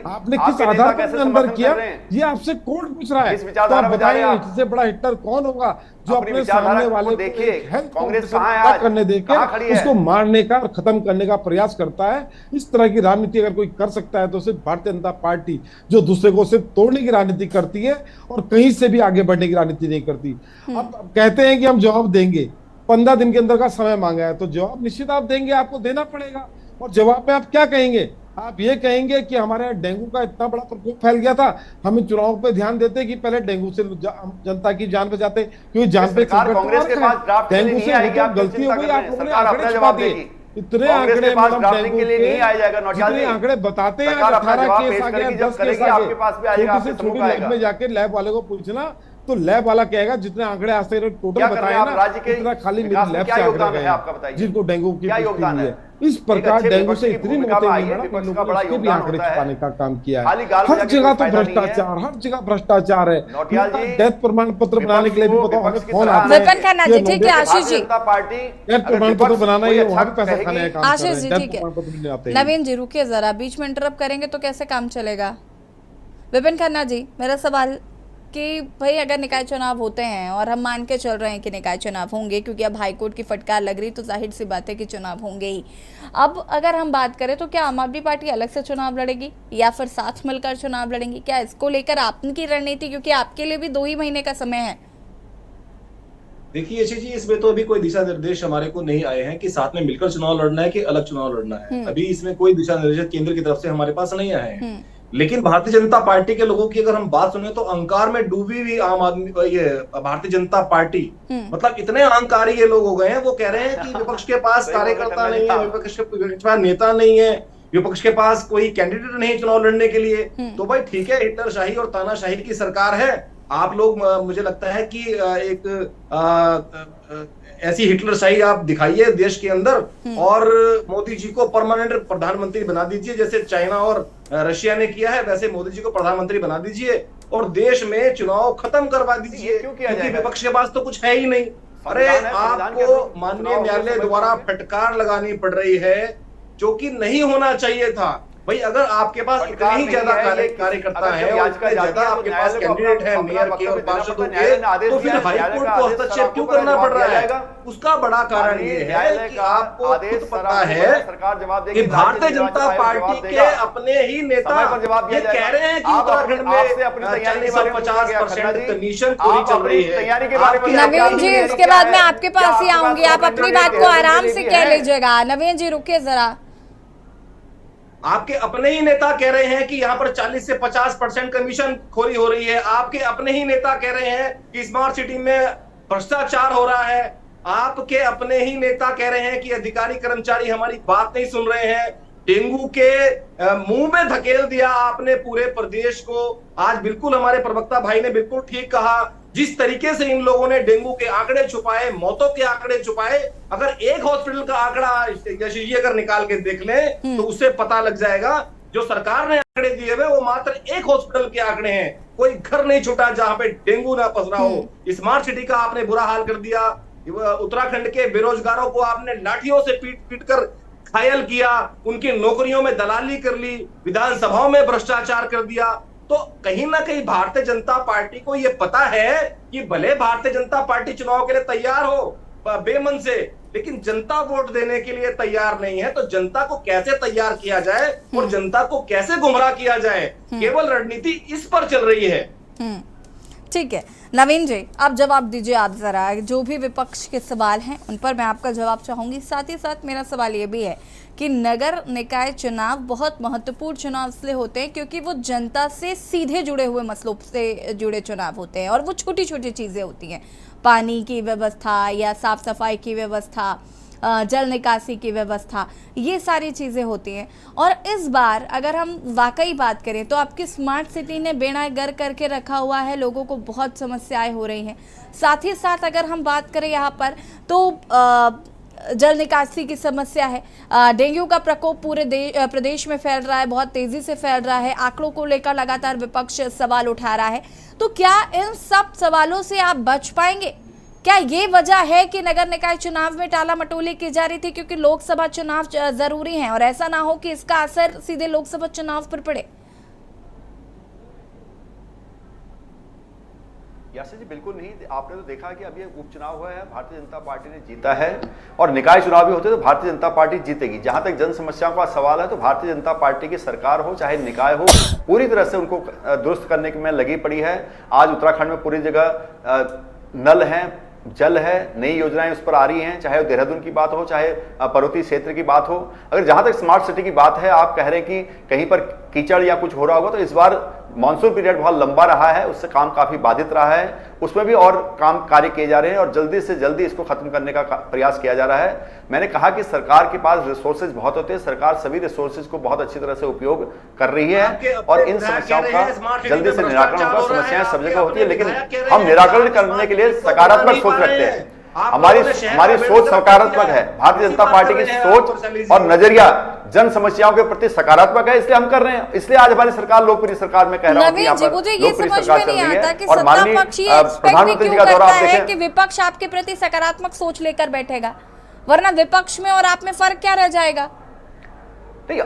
आपने किस आधार पर अंदर किया, ये आपसे कोर्ट पूछ रहा है। तो आप बताइए इससे बड़ा हिटलर कौन होगा जो अपने सामने वाले देखिए कांग्रेस करने देकर उसको मारने का और खत्म करने का प्रयास करता है। इस तरह की राजनीति अगर कोई कर सकता है तो सिर्फ भारतीय जनता पार्टी, जो दूसरे को सिर्फ तोड़ने की राजनीति करती है और कहीं से भी आगे बढ़ने की राजनीति नहीं करती। अब कहते हैं कि हम जवाब देंगे, 15 दिन के अंदर का समय मांगा है, तो जवाब निश्चित आप देंगे, आपको देना पड़ेगा। और जवाब में आप क्या कहेंगे? आप ये कहेंगे कि हमारे यहाँ डेंगू का इतना बड़ा प्रकोप फैल गया था, हमें चुनाव पे ध्यान देते कि पहले डेंगू से जनता की जान बचाते, क्योंकि जान पे कांग्रेस के पास डेंगू से गलती हो गई, आप लोगों ने आंकड़े छुपा दिए। इतने आंकड़े डेंगू के लिए नहीं आया जाएगा नौटियाल जी, आंकड़े बताते हैं 18 केस आ गया, 10 केस आ गए। छोटी लैब में जाके लैब वाले को पूछना तो लैब वाला कहेगा जितने आंकड़े आज तक टोटल बताए ना, इतना खाली मेरी लैब से आंकड़े गए जिनको डेंगू की पुष्टि हुई है। इस प्रकार डेंगू से इतनी मौतें हुई है, उसके भी आंकड़े छुपाने का काम किया है। हर जगह तो भ्रष्टाचार, हर जगह भ्रष्टाचार है। डेथ प्रमाण पत्र बनाने के लिए भी बताओ हमें फोन आता है, ठीक है आशीष जी, डेथ प्रमाण पत्र बनाना है, वहाँ भी पैसा खाने का काम। आशीष जी ठीक है, नवीन जी रुकिए जरा, बीच में इंटरप्ट करेंगे तो कैसे काम चलेगा? विपिन खन्ना जी, मेरा सवाल कि भाई अगर निकाय चुनाव होते हैं और हम मान के चल रहे हैं कि निकाय चुनाव होंगे, क्योंकि अब हाईकोर्ट की फटकार लग रही, तो जाहिर सी बात है कि चुनाव होंगे ही। अब अगर हम बात करें तो क्या आम आदमी पार्टी अलग से चुनाव लड़ेगी या फिर साथ मिलकर चुनाव लड़ेंगी? क्या इसको लेकर आपकी रणनीति, क्योंकि आपके लिए भी 2 ही महीने का समय है? देखिए यशी जी, इसमें तो अभी कोई दिशा निर्देश हमारे को नहीं आए हैं कि साथ में मिलकर चुनाव लड़ना है कि अलग चुनाव लड़ना है। अभी इसमें कोई दिशा निर्देश केंद्र की तरफ से हमारे पास नहीं आए हैं। लेकिन भारतीय जनता पार्टी के लोगों की अगर हम बात सुने तो अहंकार में डूबी हुई आम आदमी, ये भारतीय जनता पार्टी, मतलब इतने अहंकारी ये लोग हो गए हैं। वो कह रहे हैं कि विपक्ष के पास कार्यकर्ता नहीं है, विपक्ष के पास नेता नहीं है, विपक्ष के पास कोई कैंडिडेट नहीं चुनाव लड़ने के लिए। तो भाई ठीक है, हिटलरशाही और तानाशाही की सरकार है। आप लोग, मुझे लगता है कि एक ऐसी हिटलरशाही आप दिखाइए देश के अंदर और मोदी जी को परमानेंट प्रधानमंत्री बना दीजिए, जैसे चाइना और रशिया ने किया है, वैसे मोदी जी को प्रधानमंत्री बना दीजिए और देश में चुनाव खत्म करवा दीजिए, क्योंकि विपक्ष के पास तो कुछ है ही नहीं। अरे आपको माननीय न्यायालय द्वारा फटकार लगानी पड़ रही है, जो कि नहीं होना चाहिए था। भाई अगर आपके पास इतने ही ज्यादा कार्यकर्ता है और इतने ज्यादा आपके पास कैंडिडेट है मेयर के और पार्षदों के, तो फिर हाईकोर्ट को हस्तक्षेप क्यों करना पड़ रहा है? उसका बड़ा कारण ये है कि आपको खुद पता है कि भारतीय जनता पार्टी के अपने ही नेता ये कह रहे हैं कि उत्तराखंड में 40 और 50% कमीशन चोरी चल रही है। नवीन जी, इसके बाद मैं आपके पास ही आऊंगी, आप अपनी बात को आराम से कह लीजिएगा। नवीन जी रुकिए जरा। आपके अपने ही नेता कह रहे हैं कि यहाँ पर 40 से 50% कमीशन खोरी हो रही है। आपके अपने ही नेता कह रहे हैं कि स्मार्ट सिटी में भ्रष्टाचार हो रहा है। आपके अपने ही नेता कह रहे हैं कि अधिकारी कर्मचारी हमारी बात नहीं सुन रहे हैं। डेंगू के मुंह में धकेल दिया आपने पूरे प्रदेश को। आज बिल्कुल हमारे प्रवक्ता भाई ने बिल्कुल ठीक कहा, जिस तरीके से इन लोगों ने डेंगू के आंकड़े छुपाए, मौतों के आंकड़े छुपाए, अगर एक हॉस्पिटल का आंकड़ा अगर निकाल के देख लें तो उससे पता लग जाएगा जो सरकार ने आंकड़े दिए हुए वो मात्र एक हॉस्पिटल के आंकड़े हैं। कोई घर नहीं छूटा जहां पे डेंगू ना पसरा हो। स्मार्ट सिटी का आपने बुरा हाल कर दिया। उत्तराखंड के बेरोजगारों को आपने लाठियों से पीट कर घायल किया, उनकी नौकरियों में दलाली कर ली, विधानसभाओं में भ्रष्टाचार कर दिया। तो कहीं ना कहीं भारतीय जनता पार्टी को यह पता है कि भले भारतीय जनता पार्टी चुनाव के लिए तैयार हो बेमन से, लेकिन जनता वोट देने के लिए तैयार नहीं है। तो जनता को कैसे तैयार किया जाए और जनता को कैसे गुमराह किया जाए, केवल रणनीति इस पर चल रही है। ठीक है नवीन जी, आप जवाब दीजिए। आप जरा जो भी विपक्ष के सवाल हैं उन पर मैं आपका जवाब चाहूंगी। साथ ही साथ मेरा सवाल ये भी है कि नगर निकाय चुनाव बहुत महत्वपूर्ण चुनाव इसलिए होते हैं क्योंकि वो जनता से सीधे जुड़े हुए मसलों से जुड़े चुनाव होते हैं और वो छोटी छोटी चीज़ें होती हैं, पानी की व्यवस्था या साफ सफाई की व्यवस्था, जल निकासी की व्यवस्था, ये सारी चीज़ें होती हैं। और इस बार अगर हम वाकई बात करें तो आपकी स्मार्ट सिटी ने बेड़ा गर्क करके रखा हुआ है, लोगों को बहुत समस्याएं हो रही हैं। साथ ही साथ अगर हम बात करें यहाँ पर तो जल निकासी की समस्या है, डेंगू का प्रकोप पूरे प्रदेश में फैल रहा है, बहुत तेज़ी से फैल रहा है, आंकड़ों को लेकर लगातार विपक्ष सवाल उठा रहा है। तो क्या इन सब सवालों से आप बच पाएंगे? क्या ये वजह है कि नगर निकाय चुनाव में टाला मटोली की जा रही थी क्योंकि लोकसभा चुनाव जरूरी हैं और ऐसा ना हो कि इसका असर सीधे लोकसभा चुनाव पर पड़े? यासिर जी बिल्कुल नहीं। आपने तो देखा कि अभी उपचुनाव हुआ है, भारतीय जनता पार्टी ने जीता है और निकाय चुनाव भी होते तो भारतीय जनता पार्टी जीतेगी। जहां तक जन समस्याओं का सवाल है तो भारतीय जनता पार्टी की सरकार हो चाहे निकाय हो, पूरी तरह से उनको दुरुस्त करने में लगी पड़ी है। आज उत्तराखंड में पूरी जगह नल है, जल है, नई योजनाएं उस पर आ रही हैं, चाहे देहरादून की बात हो चाहे पर्वतीय क्षेत्र की बात हो। अगर जहां तक स्मार्ट सिटी की बात है, आप कह रहे हैं कि कहीं पर कीचड़ या कुछ हो रहा होगा, तो इस बार मानसून पीरियड बहुत लंबा रहा है, उससे काम काफी बाधित रहा है, उसमें भी और कार्य किए जा रहे हैं और जल्दी से जल्दी इसको खत्म करने का प्रयास किया जा रहा है। मैंने कहा कि सरकार के पास रिसोर्सेज बहुत होते हैं, सरकार सभी रिसोर्सेज को बहुत अच्छी तरह से उपयोग कर रही है और इन समस्याओं का जल्दी से निराकरण होगा। समस्याएं सब जगह होती है, लेकिन हम निराकरण करने के लिए सकारात्मक सोच रखते हैं। हमारी सोच सकारात्मक है। भारतीय जनता पार्टी की सोच और नजरिया जन समस्याओं के प्रति सकारात्मक है, इसलिए हम कर रहे हैं। इसलिए आज हमारी सरकार लोकप्रिय सरकार में कह रहा हूं कि यहाँ पर लोकप्रिय सरकार चल रही है और माननीय प्रधानमंत्री जी का दौरा आप देखें कि विपक्ष आपके प्रति सकारात्मक सोच लेकर बैठेगा, वरना विपक्ष में और आप में फर्क क्या रह जाएगा? ठीक है,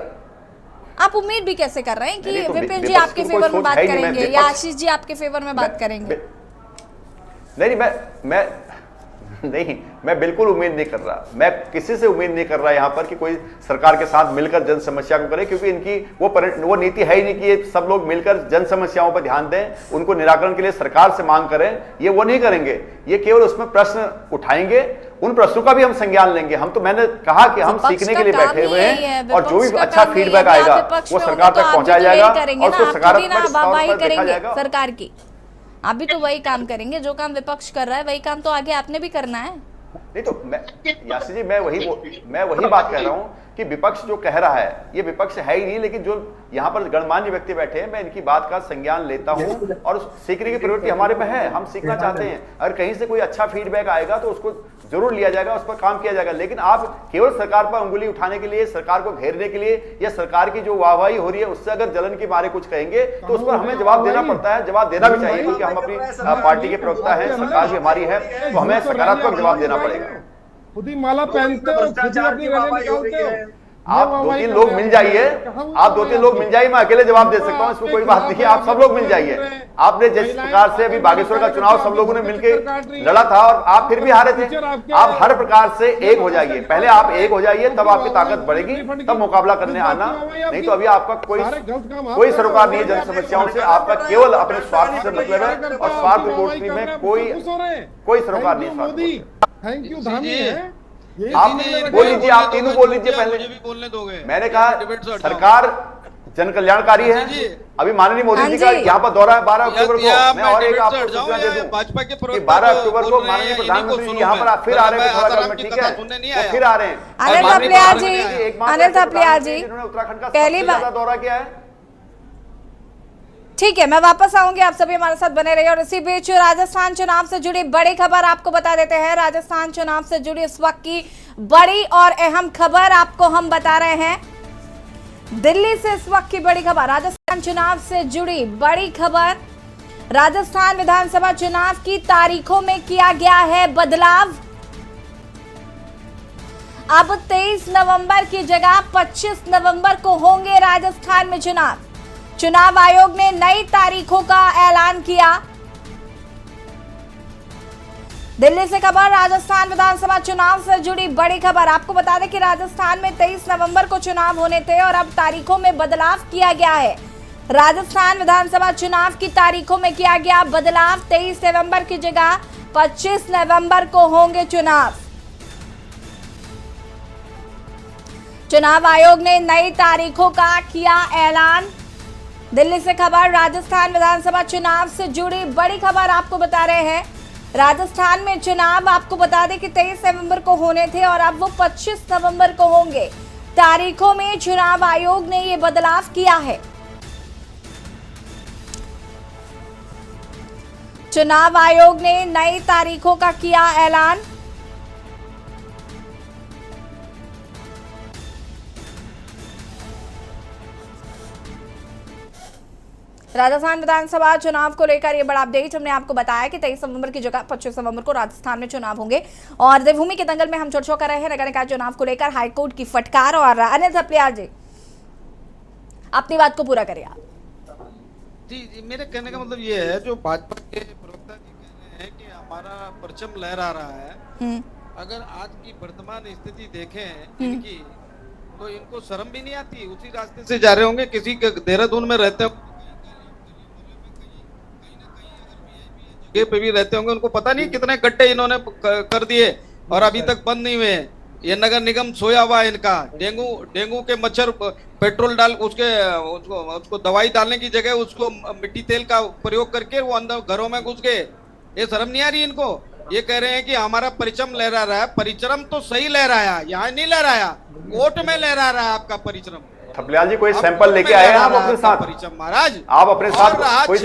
आप उम्मीद भी कैसे कर रहे हैं कि तो विपिन जी विपक्ष आपके की कोई फेवर में सोच बात है ही नहीं, करेंगे मैं या विपक्ष- आशीष जी आपके फेवर में बात करेंगे? मैं बिल्कुल उम्मीद नहीं कर रहा। मैं किसी से उम्मीद नहीं कर रहा यहाँ पर कि कोई सरकार के साथ मिलकर जन समस्या को करे, क्योंकि इनकी वो नीति है ही नहीं कि ये सब लोग मिलकर जन समस्याओं पर ध्यान दें, उनको निराकरण के लिए सरकार से मांग करें। ये वो नहीं करेंगे, ये केवल उसमें प्रश्न उठाएंगे, उन प्रश्नों का भी हम संज्ञान लेंगे। हम तो, मैंने कहा कि हम सीखने के लिए बैठे हुए हैं और जो भी अच्छा फीडबैक आएगा वो सरकार तक पहुंचाया जाएगा और उसको सकारात्मक तौर पर देखा जाएगा। सरकार की आप भी तो वही काम करेंगे जो काम विपक्ष कर रहा है, वही काम तो आगे आपने भी करना है। नहीं तो यासी जी, मैं वही बात कह रहा हूं कि विपक्ष जो कह रहा है ये विपक्ष है ही नहीं, लेकिन जो यहाँ पर गणमान्य व्यक्ति बैठे हैं, मैं इनकी बात का संज्ञान लेता हूं और सीखने की प्रवृत्ति हमारे में है, हम सीखना चाहते हैं। अगर कहीं से कोई अच्छा फीडबैक आएगा तो उसको जरूर लिया जाएगा, उस पर काम किया जाएगा। लेकिन आप केवल सरकार पर उंगली उठाने के लिए, सरकार को घेरने के लिए या सरकार की जो वाहवाही हो रही है उससे अगर जलन के मारे कुछ कहेंगे तो उस पर हमें जवाब देना पड़ता है, जवाब देना भी चाहिए, क्योंकि हम अपनी पार्टी के प्रवक्ता हैं, सरकार भी हमारी है, तो हमें सकारात्मक जवाब देना पड़ेगा। खुद ही माला पहनते हो, खुद ही अपनी रैली निकालते हो। आप 2-3 लोग मिल जाइए, आप 2-3 लोग मिल जाइए, मैं अकेले जवाब दे सकता हूं, इसमें कोई बात नहीं है। आप सब लोग मिल जाइए। आपने जिस प्रकार से अभी बागेश्वर का चुनाव सब लोगों ने मिलकर लड़ा था और आप फिर भी हारे थे, आप हर प्रकार से एक हो जाइए। पहले आप एक हो जाइए, तब आपकी ताकत बढ़ेगी, तब मुकाबला करने आना। नहीं तो अभी आपका कोई सरोकार नहीं है जन समस्याओं से, आपका केवल अपने स्वार्थ से मतलब है और स्वार्थ पूर्ति में कोई सरोकार नहीं है। थैंक यू धामी है। आप बोल लीजिए, आप तीनों बोल लीजिए पहले। मुझे भी बोलने दोगे? मैंने कहा सरकार जन कल्याणकारी है। अभी माननीय मोदी जी का यहाँ पर दौरा है 12 अक्टूबर को। मैं और एक आपको सूचना दे दूं भाजपा के कि 12 अक्टूबर को माननीय प्रधानमंत्री जी यहाँ पर फिर आ रहे हैं, थोड़ा में ठीक है, वो फिर आ रहे हैं। अनिल थपलियाल जी, अनिल थपलियाल जी, जिन्होंने उत्तराखंड का पहली सबसे ज्यादा दौरा किया है। ठीक है, मैं वापस आऊंगी, आप सभी हमारे साथ बने रहिए। और इसी बीच राजस्थान चुनाव से जुड़ी बड़ी खबर आपको बता देते हैं। राजस्थान चुनाव से जुड़ी इस वक्त की बड़ी और अहम खबर आपको हम बता रहे हैं। दिल्ली से इस वक्त की बड़ी खबर, राजस्थान चुनाव से जुड़ी बड़ी खबर। राजस्थान विधानसभा चुनाव की तारीखों में किया गया है बदलाव। अब 23 नवंबर की जगह 25 नवंबर को होंगे राजस्थान में चुनाव। चुनाव आयोग ने नई तारीखों का ऐलान किया। दिल्ली से खबर, राजस्थान विधानसभा चुनाव से जुड़ी बड़ी खबर। आपको बता दें कि राजस्थान में 23 नवंबर को चुनाव होने थे और अब तारीखों में बदलाव किया गया है। राजस्थान विधानसभा चुनाव की तारीखों में किया गया बदलाव। 23 नवंबर की जगह 25 नवंबर को होंगे चुनाव। चुनाव आयोग ने नई तारीखों का किया ऐलान। दिल्ली से खबर, राजस्थान विधानसभा चुनाव से जुड़ी बड़ी खबर आपको बता रहे हैं। राजस्थान में चुनाव आपको बता दें कि 23 नवंबर को होने थे और अब वो 25 नवंबर को होंगे। तारीखों में चुनाव आयोग ने ये बदलाव किया है। चुनाव आयोग ने नई तारीखों का किया ऐलान। राजस्थान विधानसभा चुनाव को लेकर ये बड़ा अपडेट हमने आपको बताया कि 23 नवंबर की जगह 25 नवंबर को राजस्थान में चुनाव होंगे। और देवभूमि के दंगल में हम चर्चा कर रहे हैं नगर निकाय चुनाव को लेकर हाईकोर्ट की फटकार। और अनिल थपलियाल जी, अपनी बात को पूरा करिए आप। जी, मेरे कहने का मतलब ये है, जो भाजपा के प्रवक्ता जी कह रहे हैं कि हमारा परचम लहरा रहा है। अगर आज की वर्तमान स्थिति देखें इनकी, तो इनको शर्म भी नहीं आती। उसी रास्ते से जा रहे होंगे, किसी के देहरादून में रहते होंगे पे भी रहते होंगे, उनको पता नहीं कितने गड्ढे इन्होंने कर दिए और अभी तक बंद नहीं हुए। ये नगर निगम सोया हुआ है इनका। डेंगू के मच्छर पेट्रोल डाल उसको दवाई डालने की जगह उसको मिट्टी तेल का प्रयोग करके वो अंदर घरों में घुस गए। ये शर्म नहीं आ रही इनको। ये कह रहे हैं कि हमारा परिचम लहरा रहा है। परिचम तो सही लहराया, यहाँ नहीं लहराया, कोर्ट में लहरा रहा है आपका परिचम। थपलियाल जी कोई सैंपल लेके आए हैं आप अपने साथ? महाराज, आप अपने साथ कोई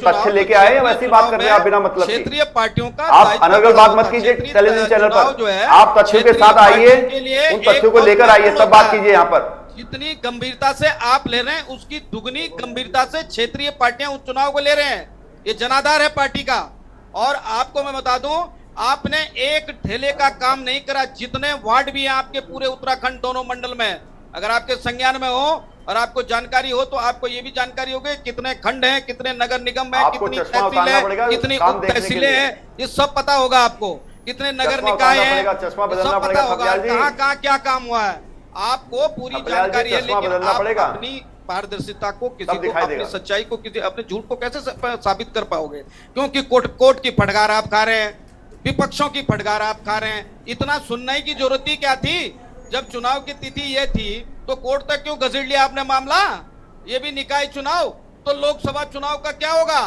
तथ्य लेके आए हैं? वैसी बात कर रहे हैं आप बिना मतलब की। क्षेत्रीय पार्टियों का आप अनर्गल बात मत कीजिए टेलीविजन चैनल पर। आप तथ्यों के साथ आइए, उन तथ्यों को लेकर आइए, तब बात कीजिए यहाँ पर। जितनी गंभीरता से आप ले रहे हैं उसकी दुगनी गंभीरता से क्षेत्रीय पार्टियां उस चुनाव को ले रहे हैं। ये जनाधार है पार्टी का। और आपको मैं बता दूं, आपने एक ठेले का काम नहीं करा। जितने वार्ड भी हैं आपके पूरे उत्तराखंड दोनों मंडल में, अगर आपके संज्ञान में हो और आपको जानकारी हो तो आपको ये भी जानकारी होगी कितने खंड हैं, कितने नगर निगम है, आपको कितनी चश्मा तहसील उतारना पड़ेगा है, कितनी काम उप देखने के तहसीलें लिए। हैं, ये सब पता होगा आपको, कितने नगर चश्मा निकाय उतारना हैं, पड़ेगा, चश्मा ये बदलना सब पड़ेगा, पता होगा थपलियाल जी। कहाँ कहाँ क्या काम हुआ है, आपको पूरी थपलियाल जी, जानकारी है। चश्मा लेकिन बदलना आप पड़ेगा। अपनी पारदर्शिता को, किसी सब को, दिखाई अपनी देगा। सच्चाई को, किसी अपने झूठ को कैसे साबित कर पाओगे? क्योंकि कोर्ट की फटकार आप खा रहे हैं, विपक्षों की फटकार आप खा रहे हैं। इतना सुनने की जरूरत ही क्या थी? जब चुनाव की तिथि ये थी तो कोर्ट तक क्यों घसीट लिया आपने मामला? ये भी निकाय चुनाव, तो लोकसभा चुनाव का क्या होगा?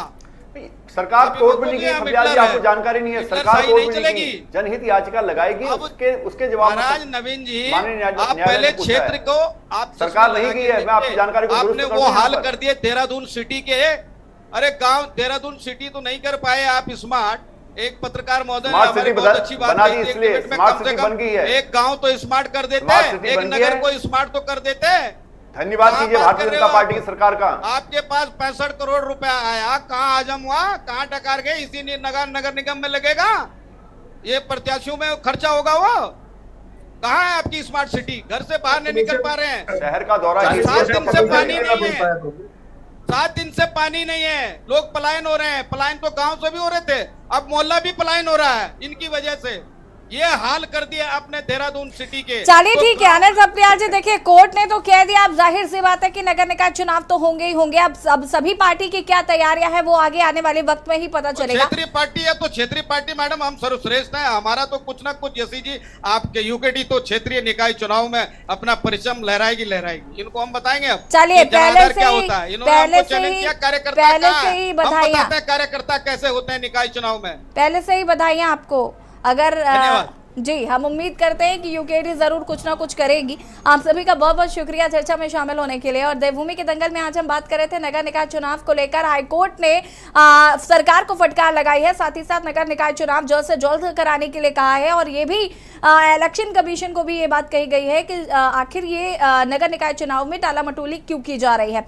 सरकार अभी कोर्ट वो में नहीं बोलिए गई, हम थपलियाल जी हिटलर आपको है। जानकारी नहीं है, हिटलर सरकार सही कोर्ट नहीं में नहीं चलेगी। गई, जनहित याचिका लगाएगी, अब उसके जवाब में महाराज नवीन जी, माननीय आप न्यायालय पहले ने पूछा है। क्षेत्र को आप सरकार चश्मा नहीं लगा गई के है, मैं आपकी देखिए। जानकारी को दुरुस्त आपने कर वो दूं यहाँ हाल पर। कर दिए देहरादून सिटी के। अरे गांव देहरादून सिटी तो नहीं कर पाए आप स्मार्ट। एक पत्रकार महोदय ने स्मार्ट हमारी सिटी बहुत अच्छी बात बना दी, कही थी, इसलिए एक मिनट में स्मार्ट कम से सिटी कम बन गई है। एक गांव तो स्मार्ट कर देते, स्मार्ट सिटी एक बन गई नगर है। को स्मार्ट तो कर देते। धन्यवाद कहाँ कीजिए बात भारतीय कर रहे जनता हो पार्टी की आप? सरकार का। आपके पास 65 करोड़ रुपया आया, कहाँ हजम हुआ, कहाँ टकार गए? इसी नगर निगम में लगेगा, ये प्रत्याशियों में खर्चा होगा। वो कहाँ है आपकी स्मार्ट सिटी? घर से बाहर नहीं निकल पा रहे हैं। शहर का दौरा 7 कीजिए, दिन इसका से पता पानी चलेगा। नहीं है, 7 दिन से पानी नहीं है, लोग पलायन हो रहे हैं। पलायन तो गांव से भी हो रहे थे, अब मोहल्ला भी पलायन हो रहा है इनकी वजह से। ये हाल कर दिया आपने देहरादून सिटी के। चलिए तो ठीक है अनिल थपलियाल जी, देखिए कोर्ट ने तो कह दिया, अब जाहिर सी बात है कि नगर निकाय चुनाव तो होंगे ही होंगे। अब सभी पार्टी की क्या तैयारियां हैं वो आगे आने वाले वक्त में ही पता चलेगा। क्षेत्रीय पार्टी है तो क्षेत्रीय पार्टी मैडम हम सर्वश्रेष्ठ है, हमारा तो कुछ ना कुछ। यसी जी आपके यूकेडी तो क्षेत्रीय निकाय चुनाव में अपना परिश्रम लहराएगी। इनको हम बताएंगे अब चलिए कि जनाधार पहले क्या से होता है। ही इन्होंने हमको चैलेंज किया, कार्यकर्ता पहले कहाँ से है? ही हम बधाइयां, बताते हैं कार्यकर्ता कैसे होते हैं निकाय चुनाव में। पहले से ही बधाइयां आपको। अगर धन्यवाद। जी, हम उम्मीद करते हैं कि यूकेडी जरूर कुछ ना कुछ करेगी। आप सभी का बहुत बहुत शुक्रिया चर्चा में शामिल होने के लिए। और देवभूमि के दंगल में आज हम बात कर रहे थे नगर निकाय चुनाव को लेकर। हाईकोर्ट ने सरकार को फटकार लगाई है, साथ ही साथ नगर निकाय चुनाव जल्द से जल्द कराने के लिए कहा है। और ये भी इलेक्शन कमीशन को भी ये बात कही गई है कि आखिर ये नगर निकाय चुनाव में टाला मटोली क्यों की जा रही है।